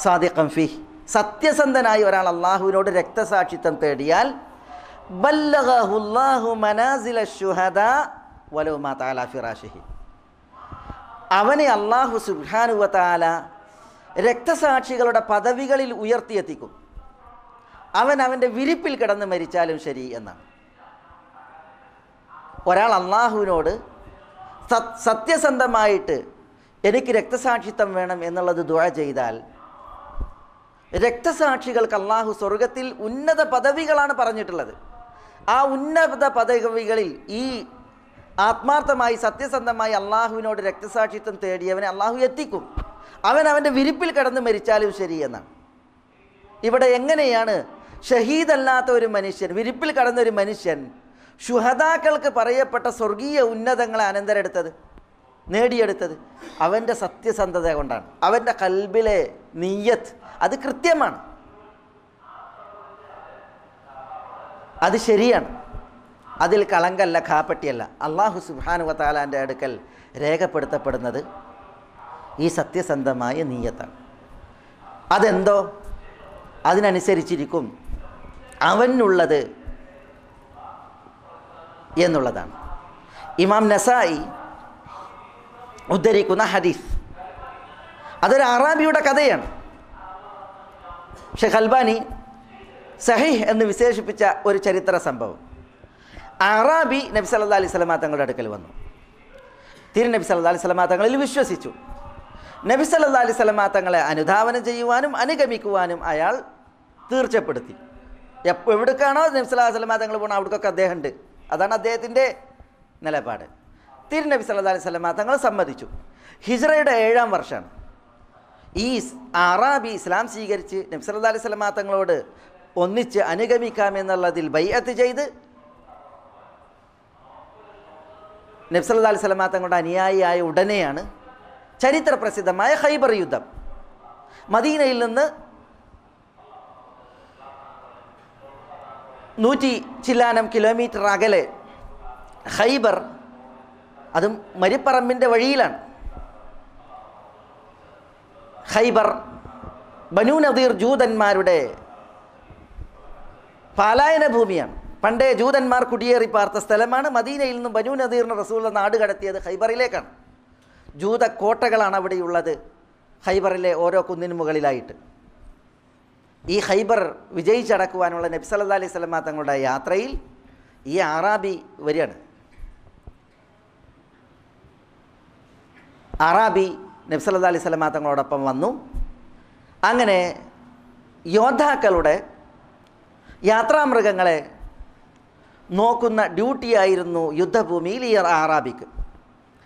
സാദിഖൻ ഫീഹ്, സത്യസന്ധനായി ഒരാൾ അള്ളാഹുവിനോട് രക്തസാക്ഷിത്വം തേടിയാൽ, ബല്ലഗഹുല്ലാഹു മനാസില ശുഹദാ വലൗ മാത അലാ ഫിറാശിഹി, അവനെ അള്ളാഹു സുബ്ഹാനഹു വ തആല രക്തസാക്ഷികളുടെ പദവികളിൽ ഉയർത്തിയെത്തിക്കും, അവൻ അവൻ്റെ വിരിപ്പിൽ കിടന്ന് മരിച്ചാലും ശരി എന്നാണ്. ഒരാൾ അള്ളാഹുവിനോട് സത്യസന്ധമായിട്ട് എനിക്ക് രക്തസാക്ഷിത്വം വേണം എന്നുള്ളത് ദുആ ചെയ്താൽ, രക്തസാക്ഷികൾക്ക് അള്ളാഹു സ്വർഗത്തിൽ ഉന്നത പദവികളാണ് പറഞ്ഞിട്ടുള്ളത്. ആ ഉന്നത പദവികളിൽ ഈ ആത്മാർത്ഥമായി സത്യസന്ധമായി അള്ളാഹുവിനോട് രക്തസാക്ഷിത്വം തേടിയവനെ അള്ളാഹു എത്തിക്കും, അവൻ അവൻ്റെ വിരിപ്പിൽ കിടന്ന് മരിച്ചാലും ശരി എന്നാണ്. ഇവിടെ എങ്ങനെയാണ് ഷഹീദല്ലാത്ത ഒരു മനുഷ്യൻ, വിരിപ്പിൽ കടന്നൊരു മനുഷ്യൻ ശുഹദാക്കൾക്ക് പറയപ്പെട്ട സ്വർഗീയ ഉന്നതങ്ങളെ അനന്തരെടുത്തത്, നേടിയെടുത്തത്? അവൻ്റെ സത്യസന്ധത കൊണ്ടാണ്. അവൻ്റെ ഖൽബിലെ നിയ്യത്ത് അത് കൃത്യമാണ്, അത് ശരിയാണ്, അതിൽ കളങ്കല്ല, കാപ്പട്ടിയല്ല. അല്ലാഹു സുബ്ഹാനഹു വ തആലാൻ്റെ അടുക്കൽ രേഖപ്പെടുത്തപ്പെടുന്നത് ഈ സത്യസന്ധമായ നിയ്യത്താണ്. അതെന്തോ അതിനനുസരിച്ചിരിക്കും അവനുള്ളത് എന്നുള്ളതാണ്. ഇമാം നസായി ഉദ്ധരിക്കുന്ന ഹദീസ്, അതൊരു അറാബിയുടെ കഥയാണ്. ഷെയ്ഖ് അൽബാനി സഹീഹ് എന്ന് വിശേഷിപ്പിച്ച ഒരു ചരിത്ര സംഭവം. അറാബി നബി സല്ലല്ലാഹു അലൈഹി വസല്ലം തങ്ങളുടെ അടുക്കൽ വന്നു. തിരുനബി സല്ലല്ലാഹു അലൈഹി വസല്ലം തങ്ങളിൽ വിശ്വസിച്ചു. നബി സല്ലല്ലാഹു അലൈഹി വസല്ലം തങ്ങളെ അനുധാവനം ചെയ്യുവാനും അനുഗമിക്കുവാനും അയാൾ തീർച്ചപ്പെടുത്തി. എവിടേക്കാണോ നബി സല്ലല്ലാഹു അലൈഹി വസല്ലം തങ്ങൾ പോകണം അവിടേക്കൊക്കെ അദ്ദേഹം ഉണ്ട്. അതാണ് അദ്ദേഹത്തിൻ്റെ നിലപാട്. തിരുനബി സല്ലല്ലാഹു അലൈഹി വസല്ലം തങ്ങൾ സമ്മതിച്ചു. ഹിജ്റയുടെ 7-ാം വർഷമാണ്. ഈ അറാബി ഇസ്ലാം സ്വീകരിച്ച് നബി സല്ലല്ലാഹു അലൈഹി വസല്ലം തങ്ങളോട് ഒന്നിച്ച് അനുഗമിക്കാമെന്നുള്ളതിൽ ബൈഅത്ത് ചെയ്ത് നബി സല്ലല്ലാഹു അലൈഹി വസല്ലം തങ്ങളുടെ അനുയായിയായ ഉടനെയാണ് ചരിത്ര പ്രസിദ്ധമായ ഖൈബർ യുദ്ധം. മദീനയിൽ നിന്ന് 100 ചില്ലാനം കിലോമീറ്റർ അകലെ ഖൈബർ, അതും മരിപ്പറമ്പിൻ്റെ വഴിയിലാണ്. ഖൈബർ ബനൂ നദീർ ജൂതന്മാരുടെ പാലായന ഭൂമിയാണ്. പണ്ടേ ജൂതന്മാർ കുടിയേറി പാർത്ത സ്ഥലമാണ്. മദീനയിൽ നിന്നും ബനൂ നദീറിന് റസൂലുള്ളാഹി നാട് കടത്തിയത് ഖൈബറിലേക്കാണ്. ജൂത കോട്ടകളാണ് അവിടെയുള്ളത്, ഖൈബറിലെ ഓരോ കുന്നിന് മുകളിലായിട്ട്. ഈ ഖൈബർ വിജയിച്ചടക്കുവാനുള്ള നബി സല്ലല്ലാഹു അലൈഹി വസല്ലം തങ്ങളുടെ യാത്രയിൽ ഈ അറാബി വരികയാണ്. അറാബി നബി സല്ലല്ലാഹു അലൈഹി വസല്ലം തങ്ങളോടൊപ്പം വന്നു. അങ്ങനെ യോദ്ധാക്കളുടെ യാത്രാമൃഗങ്ങളെ നോക്കുന്ന ഡ്യൂട്ടിയായിരുന്നു യുദ്ധഭൂമിയിൽ ഈ ആറാബിക്ക്.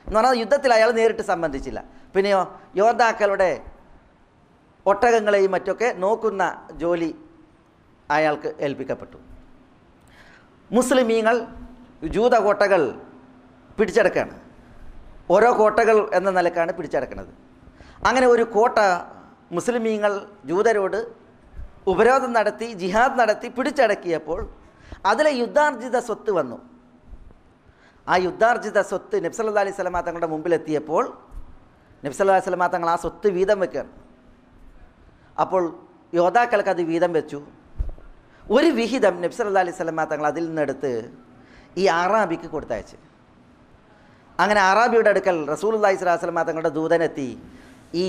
എന്ന് പറഞ്ഞാൽ യുദ്ധത്തിൽ അയാൾ നേരിട്ട് സംബന്ധിച്ചില്ല. പിന്നെയോ യോദ്ധാക്കളുടെ ഒട്ടകങ്ങളെയും മറ്റൊക്കെ നോക്കുന്ന ജോലി അയാൾക്ക് ഏൽപ്പിക്കപ്പെട്ടു. മുസ്ലിമീങ്ങൾ ജൂത കോട്ടകൾ പിടിച്ചെടുക്കുകയാണ്. ഓരോ കോട്ടകൾ എന്ന നിലക്കാണ് പിടിച്ചെടുക്കുന്നത്. അങ്ങനെ ഒരു കോട്ട മുസ്ലിമീങ്ങൾ ജൂതരോട് ഉപരോധം നടത്തി ജിഹാദ് നടത്തി പിടിച്ചടക്കിയപ്പോൾ അതിലെ യുദ്ധാർജിത സ്വത്ത് വന്നു. ആ യുദ്ധാർജിത സ്വത്ത് നബി സല്ലല്ലാഹു അലൈഹി വസല്ലം തങ്ങളുടെ മുമ്പിലെത്തിയപ്പോൾ നബി സല്ലല്ലാഹു അലൈഹി വസല്ലം തങ്ങൾ ആ സ്വത്ത് വീതം വെക്കുകയാണ്. അപ്പോൾ യോദ്ധാക്കൾക്ക് അത് വീതം വെച്ചു. ഒരു വിഹിതം നബി സല്ലല്ലാഹു അലൈഹി വസല്ലം തങ്ങൾ അതിൽ നിന്നെടുത്ത് ഈ ആറാബിക്ക് കൊടുത്തയച്ച്. അങ്ങനെ ആറാബിയുടെ അടുക്കൽ റസൂലുള്ളാഹി സ്വല്ലല്ലാഹു അലൈഹി വസല്ലം തങ്ങളുടെ ദൂതനെത്തി ഈ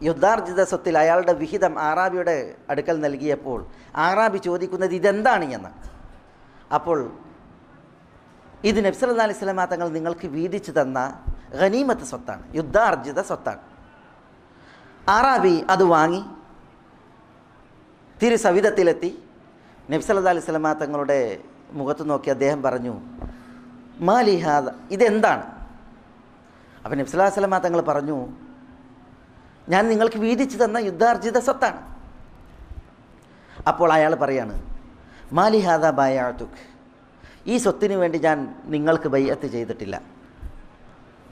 യുദ്ധാർജിത സ്വത്തിൽ അയാളുടെ വിഹിതം ആറാബിയുടെ അടുക്കൽ നൽകിയപ്പോൾ ആറാബി ചോദിക്കുന്നത് ഇതെന്താണ് എന്ന്. അപ്പോൾ ഇത് നബി സല്ലല്ലാഹു അലൈഹി വസല്ലം തങ്ങൾ നിങ്ങൾക്ക് വീതിച്ചു തന്ന ഗനീമത്ത് സ്വത്താണ്, യുദ്ധാർജിത സ്വത്താണ്. ആറാബി അത് വാങ്ങി തിരുസവിധത്തിലെത്തി നബി സല്ലല്ലാഹു അലൈഹി വസല്ലം തങ്ങളുടെ മുഖത്ത് നോക്കി അദ്ദേഹം പറഞ്ഞു, മാലിഹാദ, ഇതെന്താണ്? അപ്പോൾ നബി സല്ലല്ലാഹു അലൈഹി വസല്ലം തങ്ങൾ പറഞ്ഞു, ഞാൻ നിങ്ങൾക്ക് വീതിച്ചു തന്ന യുദ്ധാർജിത സ്വത്താണ്. അപ്പോൾ അയാൾ പറയാണ്, മാലിഹാദ ബയാതുക്, ഈ സ്വത്തിന് വേണ്ടി ഞാൻ നിങ്ങൾക്ക് ബൈഅത്ത് ചെയ്തിട്ടില്ല.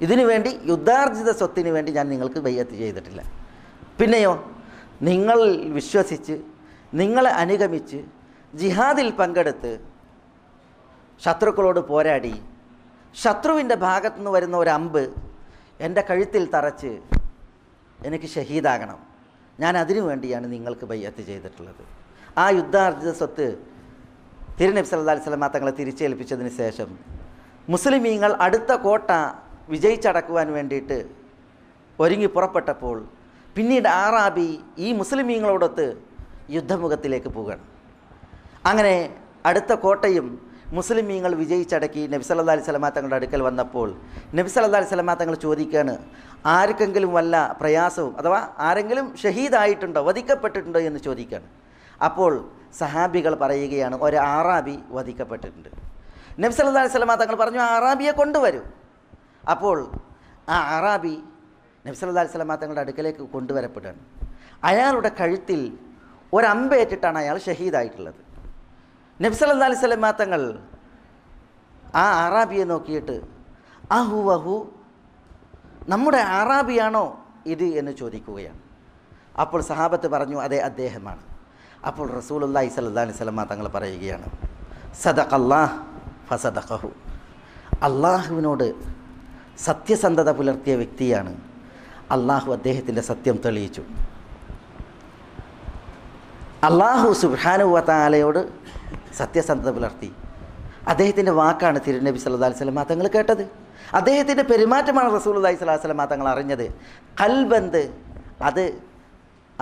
ഇതിനു വേണ്ടി യുദ്ധാർജിത സ്വത്തിന് വേണ്ടി ഞാൻ നിങ്ങൾക്ക് ബൈഅത്ത് ചെയ്തിട്ടില്ല. പിന്നെയോ നിങ്ങൾ വിശ്വസിച്ച് നിങ്ങളെ അനുഗമിച്ച് ജിഹാദിൽ പങ്കെടുത്ത് ശത്രുക്കളോട് പോരാടി ശത്രുവിൻ്റെ ഭാഗത്തു നിന്ന് വരുന്ന ഒരു അമ്പ് എൻ്റെ കഴുത്തിൽ തറച്ച് എനിക്ക് ഷഹീദാകണം, ഞാൻ അതിനു വേണ്ടിയാണ് നിങ്ങൾക്ക് ബൈഅത്ത് ചെയ്തിട്ടുള്ളത്. ആ യുദ്ധാർജിത സ്വത്ത് തിരുനബി സല്ലല്ലാഹു അലൈഹി വസല്ലം തങ്ങളെ തിരിച്ചേൽപ്പിച്ചതിന് ശേഷം മുസ്ലിമീങ്ങൾ അടുത്ത കോട്ട വിജയിച്ചടക്കുവാൻ വേണ്ടിയിട്ട് ഒരുങ്ങി പുറപ്പെട്ടപ്പോൾ പിന്നീട് ആറാബി ഈ മുസ്ലിമീങ്ങളോടൊത്ത് യുദ്ധമുഖത്തിലേക്ക് പോവുകയാണ്. അങ്ങനെ അടുത്ത കോട്ടയും മുസ്ലിമീങ്ങൾ വിജയിച്ചടക്കി നബി സല്ലല്ലാഹു അലൈഹി വസല്ലം തങ്ങളുടെ അടുക്കൽ വന്നപ്പോൾ നബി സല്ലല്ലാഹു അലൈഹി വസല്ലം തങ്ങൾ ചോദിക്കുകയാണ്, ആർക്കെങ്കിലും വല്ല പ്രയാസവും അഥവാ ആരെങ്കിലും ഷഹീദായിട്ടുണ്ടോ, വധിക്കപ്പെട്ടിട്ടുണ്ടോ എന്ന് ചോദിക്കുകയാണ്. അപ്പോൾ സഹാബികൾ പറയുകയാണ്, ഒരു ആറാബി വധിക്കപ്പെട്ടിട്ടുണ്ട്. നബി സല്ലല്ലാഹു അലൈഹി വസല്ലം തങ്ങൾ പറഞ്ഞു, ആറാബിയെ കൊണ്ടുവരൂ. അപ്പോൾ ആ ആറാബി നബി സല്ലല്ലാഹു അലൈഹി വസല്ലം തങ്ങളുടെ അടുക്കലേക്ക് കൊണ്ടുവരപ്പെടുകയാണ്. അയാളുടെ കഴുത്തിൽ ഒരമ്പേറ്റിട്ടാണ് അയാൾ ഷഹീദായിട്ടുള്ളത്. നബി സല്ലല്ലാഹു അലൈഹി വസല്ലം തങ്ങൾ ആ ആറാബിയെ നോക്കിയിട്ട് അഹു വഹു, നമ്മുടെ ആറാബിയാണോ ഇത് എന്ന് ചോദിക്കുകയാണ്. അപ്പോൾ സഹാബത്ത് പറഞ്ഞു, അതെ, അദ്ദേഹമാണ്. അപ്പോൾ റസൂലുള്ളാഹി സ്വല്ലല്ലാഹു അലൈഹി വസല്ലം തങ്ങൾ പറയുകയാണ്, സദഖല്ലാഹ് ഫസദഖഹു, അള്ളാഹുവിനോട് സത്യസന്ധത പുലർത്തിയ വ്യക്തിയാണ്, അള്ളാഹു അദ്ദേഹത്തിൻ്റെ സത്യം തെളിയിച്ചു. അള്ളാഹു സുബ്ഹാനഹു വ തആലയോട് സത്യസന്ധത പുലർത്തി. അദ്ദേഹത്തിൻ്റെ വാക്കാണ് തിരുനബി സല്ലല്ലാഹു അലൈഹി വസല്ലം തങ്ങൾ കേട്ടത്. അദ്ദേഹത്തിൻ്റെ പെരുമാറ്റമാണ് റസൂലുള്ളാഹി സ്വല്ലല്ലാഹു അലൈഹി വസല്ലം തങ്ങൾ അറിഞ്ഞത്. ഖൽബന്ത് അത്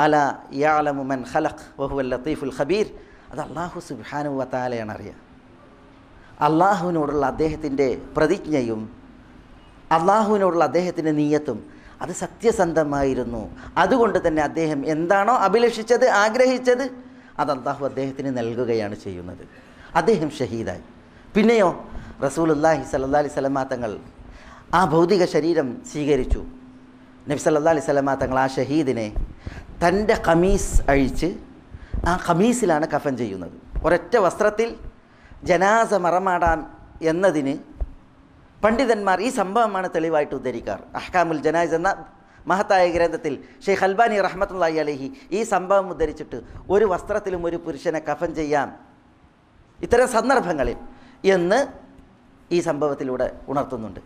അല യഅലമു മൻ ഖലഖ് വഹുവൽ ലത്തീഫുൽ ഖബീർ, അത് അള്ളാഹു സുബ്ഹാനഹു വ തആലയാണ് അറിയുക. അള്ളാഹുവിനോടുള്ള അദ്ദേഹത്തിൻ്റെ പ്രതിജ്ഞയും അള്ളാഹുവിനോടുള്ള അദ്ദേഹത്തിൻ്റെ നീയത്തും അത് സത്യസന്ധമായിരുന്നു. അതുകൊണ്ട് തന്നെ അദ്ദേഹം എന്താണോ അഭിലഷിച്ചത്, ആഗ്രഹിച്ചത്, അത് അള്ളാഹു അദ്ദേഹത്തിന് നൽകുകയാണ് ചെയ്യുന്നത്. അദ്ദേഹം ഷഹീദായി. പിന്നെയോ റസൂലുള്ളാഹി സ്വല്ലല്ലാഹു അലൈഹി വസല്ലം തങ്ങൾ ആ ഭൗതിക ശരീരം സ്വീകരിച്ചു. നബി സല്ലല്ലാഹു അലൈഹി വസല്ലം തങ്ങൾ ആ ഷഹീദിനെ തൻ്റെ ഖമീസ് അഴിച്ച് ആ ഖമീസിലാണ് കഫൻ ചെയ്യുന്നത്. ഒരൊറ്റ വസ്ത്രത്തിൽ ജനാസ മറമാടാം എന്നതിന് പണ്ഡിതന്മാർ ഈ സംഭവമാണ് തെളിവായിട്ട് ഉദ്ധരിക്കാറ്. അഹ്കാമുൽ ജനായിസ് എന്ന മഹത്തായ ഗ്രന്ഥത്തിൽ ഷെയ്ഖ് അൽബാനി റഹ്മത്തുള്ളാഹി അലൈഹി ഈ സംഭവം ഉദ്ധരിച്ചിട്ട് ഒരു വസ്ത്രത്തിലും ഒരു പുരുഷനെ കഫൻ ചെയ്യാം ഇത്തരം സന്ദർഭങ്ങളിൽ എന്ന് ഈ സംഭവത്തിലൂടെ ഉണർത്തുന്നുണ്ട്.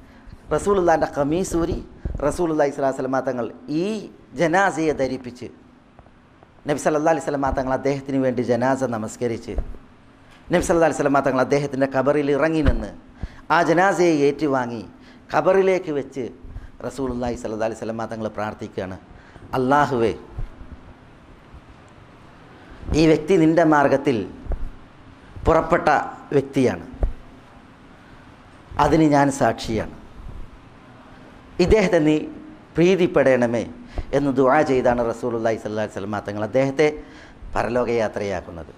റസൂലുള്ളാഹിൻ്റെ ഖമീസൂരി റസൂലുള്ളാഹി സ്വല്ലല്ലാഹു അലൈഹി വസല്ലം തങ്ങൾ ഈ ജനാസയെ ധരിപ്പിച്ച് നബി സല്ലല്ലാഹു അലൈഹി വസല്ലം തങ്ങൾ അദ്ദേഹത്തിന് വേണ്ടി ജനാസ നമസ്കരിച്ച് നബി സല്ലല്ലാഹു അലൈഹി വസല്ലം തങ്ങൾ അദ്ദേഹത്തിൻ്റെ ഖബറിൽ ഇറങ്ങി നിന്ന് ആ ജനാസയെ ഏറ്റുവാങ്ങി ഖബറിലേക്ക് വെച്ച് റസൂലുള്ളാഹി സ്വല്ലല്ലാഹു അലൈഹി വസല്ലം തങ്ങൾ പ്രാർത്ഥിക്കുകയാണ്, അല്ലാഹുവേ, ഈ വ്യക്തി നിൻ്റെ മാർഗത്തിൽ പുറപ്പെട്ട വ്യക്തിയാണ്, അതിന് ഞാൻ സാക്ഷിയാണ്. ഇദ്ദേഹത്തെ നീ പ്രീതിപ്പെടണമേ എന്ന് ദുആ ചെയ്താണ് റസൂലുള്ളാഹി സ്വല്ലല്ലാഹി അലൈഹി വസല്ലം തങ്ങൾ അദ്ദേഹത്തെ പരലോകയാത്രയാക്കുന്നത്.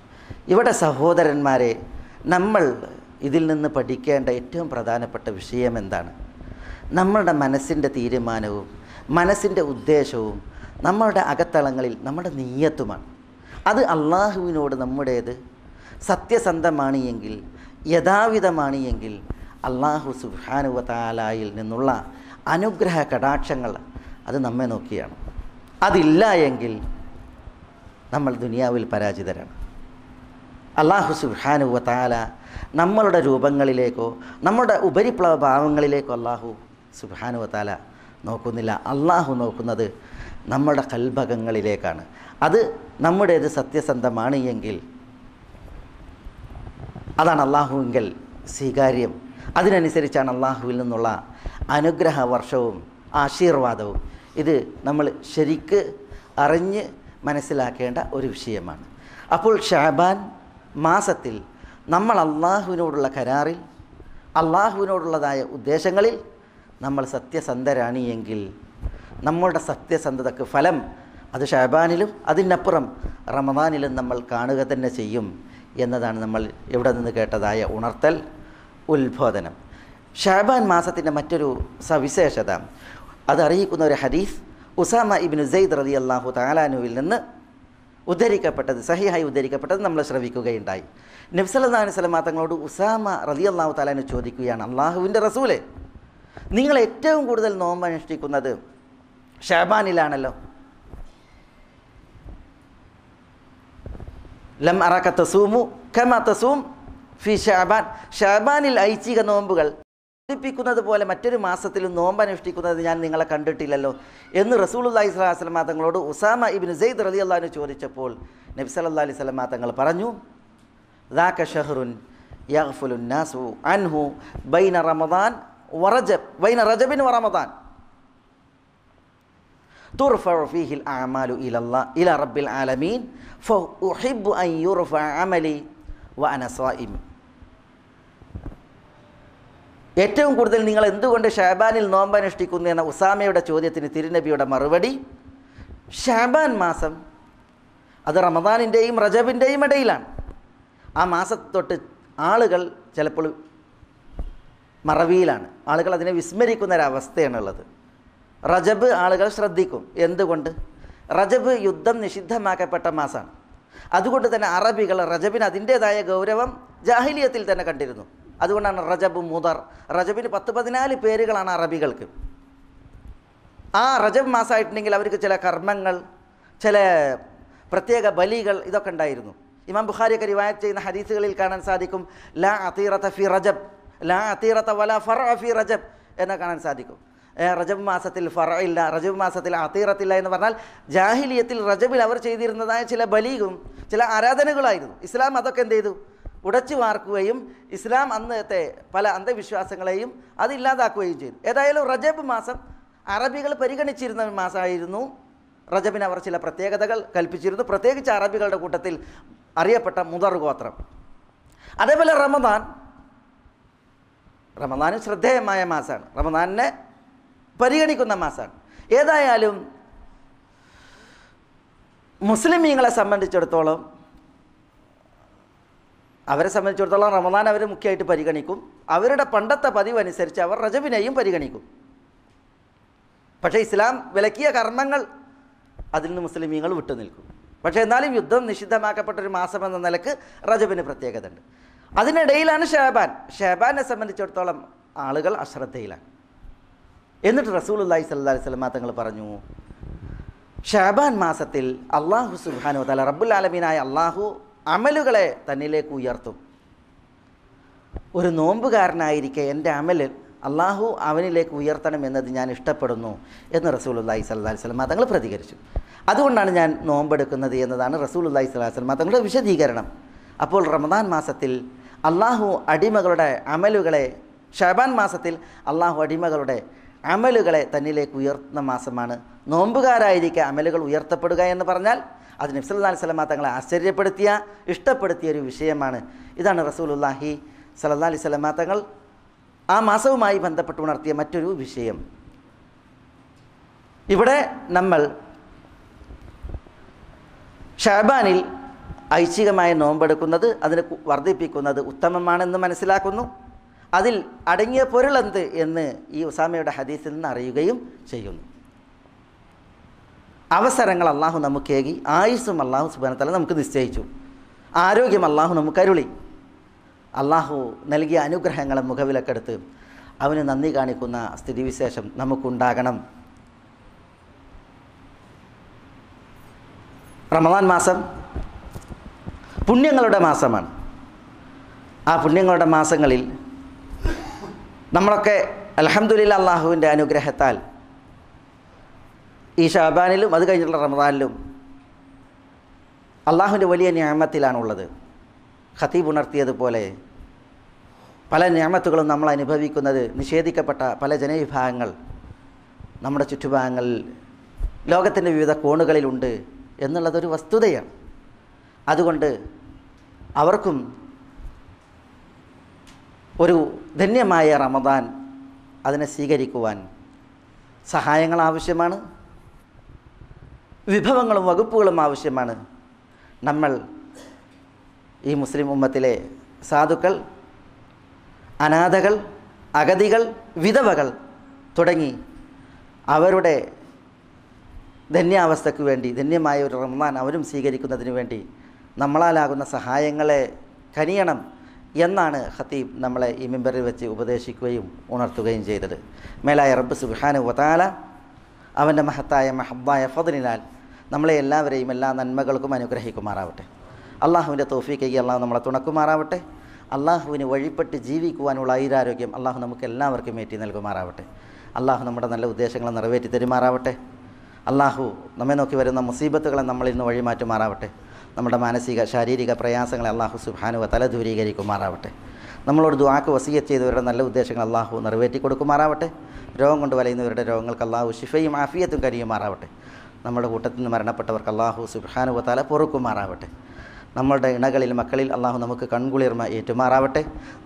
ഇവിടെ സഹോദരന്മാരെ, നമ്മൾ ഇതിൽ നിന്ന് പഠിക്കേണ്ട ഏറ്റവും പ്രധാനപ്പെട്ട വിഷയം എന്താണ്? നമ്മളുടെ മനസ്സിൻ്റെ തീരുമാനവും മനസ്സിൻ്റെ ഉദ്ദേശവും നമ്മളുടെ അകത്തളങ്ങളിൽ നമ്മുടെ നിയ്യത്തുമാണ്. അത് അള്ളാഹുവിനോട് നമ്മുടേത് സത്യസന്ധമാണ് എങ്കിൽ, യഥാവിധമാണ് എങ്കിൽ, അള്ളാഹു സുബ്ഹാനഹു വ തആലയിൽ നിന്നുള്ള അനുഗ്രഹ കടാക്ഷങ്ങൾ അത് നമ്മെ നോക്കിയാണ്. അതില്ല എങ്കിൽ നമ്മൾ ദുനിയാവിൽ പരാജിതരാണ്. അള്ളാഹു സുബ്ഹാനഹു വ തആല നമ്മളുടെ രൂപങ്ങളിലേക്കോ നമ്മളുടെ ഉപരിപ്ലവ ഭാവങ്ങളിലേക്കോ അള്ളാഹു സുബ്ഹാനഹു വ തആല നോക്കുന്നില്ല. അള്ളാഹു നോക്കുന്നത് നമ്മുടെ കൽഭകങ്ങളിലേക്കാണ്. അത് നമ്മുടേത് സത്യസന്ധമാണ് എങ്കിൽ അതാണ് അള്ളാഹുവിങ്കൽ സ്വീകാര്യം. അതിനനുസരിച്ചാണ് അള്ളാഹുവിൽ നിന്നുള്ള അനുഗ്രഹ വർഷവും ആശീർവാദവും. ഇത് നമ്മൾ ശരിക്ക് അറിഞ്ഞ് മനസ്സിലാക്കേണ്ട ഒരു വിഷയമാണ്. അപ്പോൾ ഷഅബാൻ മാസത്തിൽ നമ്മൾ അള്ളാഹുവിനോടുള്ള കരാറിൽ, അള്ളാഹുവിനോടുള്ളതായ ഉദ്ദേശങ്ങളിൽ നമ്മൾ സത്യസന്ധരാണ് എങ്കിൽ നമ്മളുടെ സത്യസന്ധതയ്ക്ക് ഫലം അത് ഷഅബാനിലും അതിനപ്പുറം റമദാനിലും നമ്മൾ കാണുക തന്നെ ചെയ്യും എന്നതാണ് നമ്മൾ ഇവിടെ നിന്ന് കേട്ടതായ ഉണർത്തൽ, ഉത്ബോധനം. ഷഅബാൻ മാസത്തിൻ്റെ മറ്റൊരു സവിശേഷത അതറിയിക്കുന്ന ഒരു ഹദീസ് ഉസാമ ഇബ്നു സെയ്ദ് റളിയല്ലാഹു തആല അൻഹുവിൽ നിന്ന് ഉദ്ധരിക്കപ്പെട്ടത്, സഹിഹായി ഉദ്ധരിക്കപ്പെട്ടത് നമ്മൾ ശ്രവിക്കുകയുണ്ടായി. നബി സല്ലല്ലാഹു അലൈഹി വസല്ലം തങ്ങളോട് ഉസാമ റളിയല്ലാഹു തആല അൻഹു ചോദിക്കുകയാണ്, അള്ളാഹുവിൻ്റെ റസൂലേ, നിങ്ങൾ ഏറ്റവും കൂടുതൽ നോമ്പ് അനുഷ്ഠിക്കുന്നത് ഷഅബാനിലാണല്ലോ. ലം അറക തസൂമു കമാ തസൂം ഫി ഷഅബാൻ. ഷഅബാനിൽ ഐച്ഛിക നോമ്പുകൾ പ്പിക്കുന്നത് പോലെ മറ്റൊരു മാസത്തിലും നോമ്പ് അനുഷ്ഠിക്കുന്നത് ഞാൻ നിങ്ങളെ കണ്ടിട്ടില്ലല്ലോ എന്ന് റസൂലുള്ളാഹി സ്വല്ലല്ലാഹു അലൈഹി വസല്ലം തങ്ങളോട് ഉസാമ ഇബ്നു സെയ്ദ് റളിയല്ലാഹു അൻഹു ചോദിച്ചപ്പോൾ നബി സല്ലല്ലാഹു അലൈഹി വസല്ലം തങ്ങൾ പറഞ്ഞു, ദാക ഷഹ്റുൻ യഗ്ഫുലു നാസു അൻഹു ബൈന റമദാൻ വറജബ് ബൈന റജബിൻ വറമദാൻ തുർഫഉ ഫീഹിൽ അഅമാലു ഇലാ റബ്ബിൽ ആലമീൻ ഫഉഹിബ്ബു അൻ യുർഫഅ അമലി വഅന സായിം. ഏറ്റവും കൂടുതൽ നിങ്ങൾ എന്തുകൊണ്ട് ഷഅബാനിൽ നോമ്പ് അനുഷ്ഠിക്കുന്നു എന്ന ഉസാമയുടെ ചോദ്യത്തിന് തിരുനബിയുടെ മറുപടി, ഷഅബാൻ മാസം അത് റമദാനിൻ്റെയും റജബിൻ്റെയും ഇടയിലാണ്. ആ മാസത്തൊട്ട് ആളുകൾ ചിലപ്പോൾ മറവിയിലാണ്, ആളുകൾ അതിനെ വിസ്മരിക്കുന്നൊരവസ്ഥയാണുള്ളത്. റജബ് ആളുകൾ ശ്രദ്ധിക്കും. എന്തുകൊണ്ട്? റജബ് യുദ്ധം നിഷിദ്ധമാക്കപ്പെട്ട മാസമാണ്. അതുകൊണ്ട് തന്നെ അറബികൾ റജബിന് അതിൻ്റേതായ ഗൗരവം ജാഹിലിയത്തിൽ തന്നെ കണ്ടിരുന്നു. അതുകൊണ്ടാണ് റജബ് മുദർ, റജബിന് 10-14 പേരുകളാണ് അറബികൾക്ക്. ആ റജബ് മാസമായിട്ടുണ്ടെങ്കിൽ അവർക്ക് ചില കർമ്മങ്ങൾ, ചില പ്രത്യേക ബലികൾ, ഇതൊക്കെ ഉണ്ടായിരുന്നു. ഇമാം ബുഖാരിയൊക്കെ റിവായത്ത് ചെയ്യുന്ന ഹദീസുകളിൽ കാണാൻ സാധിക്കും, ലാ അതീറത ഫി റജബ്, ലാ അതീറത വലാ ഫർഅ ഫി റജബ് എന്ന് കാണാൻ സാധിക്കും. റജബ് മാസത്തിൽ ഫർഇല്ല, റജബ് മാസത്തിൽ അതീറത്തില്ല എന്ന് പറഞ്ഞാൽ ജാഹിലിയത്തിൽ റജബിൽ അവർ ചെയ്തിരുന്നതായ ചില ബലിയും ചില ആരാധനകളായിരുന്നു. ഇസ്ലാം അതൊക്കെ എന്ത് ചെയ്തു? ഉടച്ചു വാർക്കുകയും ഇസ്ലാം അന്നത്തെ പല അന്ധവിശ്വാസങ്ങളെയും അതില്ലാതാക്കുകയും ചെയ്തു. ഏതായാലും റജബ് മാസം അറബികൾ പരിഗണിച്ചിരുന്ന മാസമായിരുന്നു. റജബിന് അവർ ചില പ്രത്യേകതകൾ കൽപ്പിച്ചിരുന്നു, പ്രത്യേകിച്ച് അറബികളുടെ കൂട്ടത്തിൽ അറിയപ്പെട്ട മുദർ ഗോത്രം. അതേപോലെ റമദാനും ശ്രദ്ധേയമായ മാസമാണ്, റമദാനിനെ പരിഗണിക്കുന്ന മാസമാണ്. ഏതായാലും മുസ്ലിമീങ്ങളെ സംബന്ധിച്ചിടത്തോളം റമദാൻ അവർ മുഖ്യമായിട്ട് പരിഗണിക്കും. അവരുടെ പണ്ടത്തെ പതിവ് അനുസരിച്ച് അവർ റജബിനെയും പരിഗണിക്കും. പക്ഷേ ഇസ്ലാം വിലക്കിയ കർമ്മങ്ങൾ അതിൽ നിന്ന് മുസ്ലിമീങ്ങൾ വിട്ടുനിൽക്കും. പക്ഷേ എന്നാലും യുദ്ധം നിഷിദ്ധമാക്കപ്പെട്ടൊരു മാസം എന്ന നിലക്ക് റജബിന് പ്രത്യേകത ഉണ്ട്. അതിനിടയിലാണ് ഷഅബാനെ സംബന്ധിച്ചിടത്തോളം ആളുകൾ അശ്രദ്ധയിലാണ്. എന്നിട്ട് റസൂലുള്ളാഹി സ്വല്ലല്ലാഹി അലൈഹി വസല്ലം തങ്ങൾ പറഞ്ഞു, ഷഅബാൻ മാസത്തിൽ അല്ലാഹു സുബ്ഹാനഹു വ തആല റബ്ബുൽ ആലമീനായ അല്ലാഹു അമലുകളെ തന്നിലേക്ക് ഉയർത്തും. ഒരു നോമ്പുകാരനായിരിക്കെ എൻ്റെ അമൽ അല്ലാഹു അവനിലേക്ക് ഉയർത്തണം എന്നത് ഞാൻ ഇഷ്ടപ്പെടുന്നു എന്ന് റസൂലുള്ളാഹി സ്വല്ലല്ലാഹി അലൈഹി വസല്ലം തങ്ങൾ പ്രതികരിച്ചു. അതുകൊണ്ടാണ് ഞാൻ നോമ്പെടുക്കുന്നത് എന്നതാണ് റസൂലുള്ളാഹി സ്വല്ലല്ലാഹി അലൈഹി വസല്ലം തങ്ങളുടെ വിശദീകരണം. അപ്പോൾ റമദാൻ മാസത്തിൽ അല്ലാഹു അടിമകളുടെ അമലുകളെ, ഷഅബാൻ മാസത്തിൽ അല്ലാഹു അടിമകളുടെ അമലുകളെ തന്നിലേക്ക് ഉയർത്തുന്ന മാസമാണ്. നോമ്പുകാരായിരിക്കെ അമലുകൾ ഉയർത്തപ്പെടുക എന്ന് പറഞ്ഞാൽ അത് നബി സല്ലല്ലാഹു അലൈഹി വസല്ലം തങ്ങളെ ആശ്ചര്യപ്പെടുത്തിയ, ഇഷ്ടപ്പെടുത്തിയ ഒരു വിഷയമാണ്. ഇതാണ് റസൂലുള്ളാഹി സ്വല്ലല്ലാഹു അലൈഹി വസല്ലം തങ്ങൾ ആ മാസവുമായി ബന്ധപ്പെട്ട് ഉണർത്തിയ മറ്റൊരു വിഷയം. ഇവിടെ നമ്മൾ ഷഅബാനിൽ ഐച്ഛികമായ നോമ്പെടുക്കുന്നത് അതിനെ വർദ്ധിപ്പിക്കുന്നത് ഉത്തമമാണെന്ന് മനസ്സിലാക്കുന്നു. അതിൽ അടങ്ങിയ പൊരുളെന്ത് എന്ന് ഈ ഉസാമയുടെ ഹദീസിൽ നിന്ന് അറിയുകയും ചെയ്യുന്നു. അവസരങ്ങൾ അള്ളാഹു നമുക്കേകി, ആയുസ്സും അള്ളാഹു സുബ്ഹാനഹു വ തആല നമുക്ക് നിശ്ചയിച്ചു, ആരോഗ്യം അള്ളാഹു നമുക്ക് അരുളി. അള്ളാഹു നൽകിയ അനുഗ്രഹങ്ങളെ മുഖവിലക്കെടുത്ത് അവന് നന്ദി കാണിക്കുന്ന സ്ഥിതിവിശേഷം നമുക്കുണ്ടാകണം. റമദാൻ മാസം പുണ്യങ്ങളുടെ മാസമാണ്. ആ പുണ്യങ്ങളുടെ മാസങ്ങളിൽ നമ്മളൊക്കെ അൽഹംദുലില്ലാഹ് അള്ളാഹുവിൻ്റെ അനുഗ്രഹത്താൽ ഈ ഷഅബാനിലും അത് കഴിഞ്ഞിട്ടുള്ള റമദാനിലും അള്ളാഹുവിൻ്റെ വലിയ നിഅമത്തിലാണുള്ളത്. ഖതീബ് ഉണർത്തിയതുപോലെ പല നിഅമത്തുകളും നമ്മൾ അനുഭവിക്കുന്നത് നിഷേധിക്കപ്പെട്ട പല ജനവിഭാഗങ്ങൾ നമ്മുടെ ചുറ്റുഭാഗങ്ങളിൽ ലോകത്തിൻ്റെ വിവിധ കോണുകളിലുണ്ട് എന്നുള്ളതൊരു വസ്തുതയാണ്. അതുകൊണ്ട് അവർക്കും ഒരു ധന്യമായ റമദാൻ അതിനെ സ്വീകരിക്കുവാൻ സഹായങ്ങൾ ആവശ്യമാണ്, വിഭവങ്ങളും വകുപ്പുകളും ആവശ്യമാണ്. നമ്മൾ ഈ മുസ്ലിം ഉമ്മത്തിലെ സാധുക്കൾ, അനാഥകൾ, അഗതികൾ, വിധവകൾ തുടങ്ങി അവരുടെ ധന്യാവസ്ഥയ്ക്ക് വേണ്ടി, ധന്യമായ ഒരു റമദാൻ അവരും സ്വീകരിക്കുന്നതിന് വേണ്ടി നമ്മളാലാകുന്ന സഹായങ്ങളെ കനിയണം എന്നാണ് ഖതീബ് നമ്മളെ ഈ മിമ്പറിൽ വെച്ച് ഉപദേശിക്കുകയും ഉണർത്തുകയും ചെയ്തത്. മേലായ റബ്ബ് സുബ്ഹാനഹു വ തആല അവൻ്റെ മഹത്തായ മഹബ്ബായ ഫദ്ലിനാൽ നമ്മളെ എല്ലാവരെയും എല്ലാ നന്മകൾക്കും അനുഗ്രഹിക്കുമാറാവട്ടെ. അള്ളാഹുവിൻ്റെ തൗഫീഖ് അള്ളാഹു നമ്മളെ തുണക്കുമാറാവട്ടെ. അള്ളാഹുവിന് വഴിപ്പെട്ട് ജീവിക്കുവാനുള്ള ഐരാരോഗ്യം അള്ളാഹു നമുക്ക് എല്ലാവർക്കും ഏറ്റി നൽകുമാറാവട്ടെ. അള്ളാഹു നമ്മുടെ നല്ല ഉദ്ദേശങ്ങളെ നിറവേറ്റി തരുമാറാവട്ടെ. അള്ളാഹു നമ്മെ നോക്കി വരുന്ന മുസീബത്തുകളെ നമ്മളിൽ നിന്ന് വഴിമാറ്റുമാറാവട്ടെ. നമ്മുടെ മാനസിക ശാരീരിക പ്രയാസങ്ങളെ അള്ളാഹു സുബ്ഹാനഹു വ തആല ദൂരീകരിക്കുമാറാവട്ടെ. നമ്മളോട് ദുആക്ക് വസിയ്യത്ത് ചെയ്തവരുടെ നല്ല ഉദ്ദേശങ്ങൾ അള്ളാഹു നിറവേറ്റി കൊടുക്കുമാറാവട്ടെ. രോഗം കൊണ്ട് വലയുന്നവരുടെ രോഗങ്ങൾക്ക് അള്ളാഹു ശിഫയും ആഫിയത്തും കരിയുമാറാവട്ടെ. നമ്മുടെ കൂട്ടത്തിൽ നിന്ന് മരണപ്പെട്ടവർക്ക് അള്ളാഹു സുബ്ഹാനഹു വ തആല പൊറുക്കുമാറാവട്ടെ. നമ്മളുടെ ഇണകളിൽ മക്കളിൽ അള്ളാഹു നമുക്ക് കൺകുളിർമ ഏറ്റുമാറാവട്ടെ.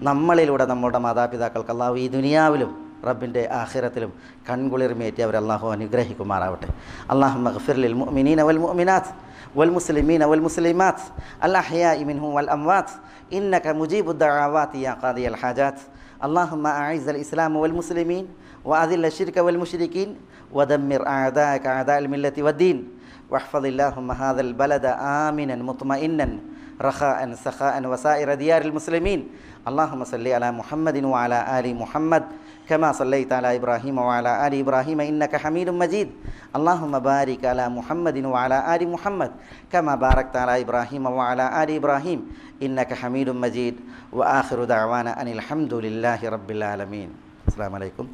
നമ്മളിലൂടെ നമ്മുടെ മാതാപിതാക്കൾക്ക് അള്ളാഹു ഈ ദുനിയാവിലും റബ്ബിൻ്റെ ആഖിറത്തിലും കൺകുളിർമയേറ്റി അവരെ അള്ളാഹു അനുഗ്രഹിക്കുമാറാവട്ടെ. അല്ലാഹുമ്മ ഗ്ഫിർ ലിൽ മുഅ്മിനീന വൽ മുഅ്മിനാത്ത് വൽ മുസ്ലിമീന വൽ മുസ്ലിമാത്ത് അൽ അഹ്യാഇ മിൻഹും വൽ അംവാത്ത് ഇന്നക മുജീബുദ് ദഅവാതി യാ ഖാദിയൽ ഹാജാത്ത്. അല്ലാഹുമ്മ അഇസ്സൽ ഇസ്ലാമ വൽ മുസ്ലിമീൻ വഅദില്ല ശിർക വൽ മുശ്രികീൻ വദമ്മിർ അഅദാഅക അഅദാഅൽ മില്ലത്തി വദ്ദീൻ واحفظ اللهم هذا البلد آمنا مطمئنا رخاء سخاء وسائر ديار المسلمين. اللهم صل على محمد وعلى آل محمد كما صليت على إبراهيم وعلى آل إبراهيم إنك حميد مجيد. اللهم بارك على محمد وعلى آل محمد كما باركت على إبراهيم وعلى آل إبراهيم إنك حميد مجيد. وآخر دعوانا أن الحمد لله رب العالمين. السلام عليكم.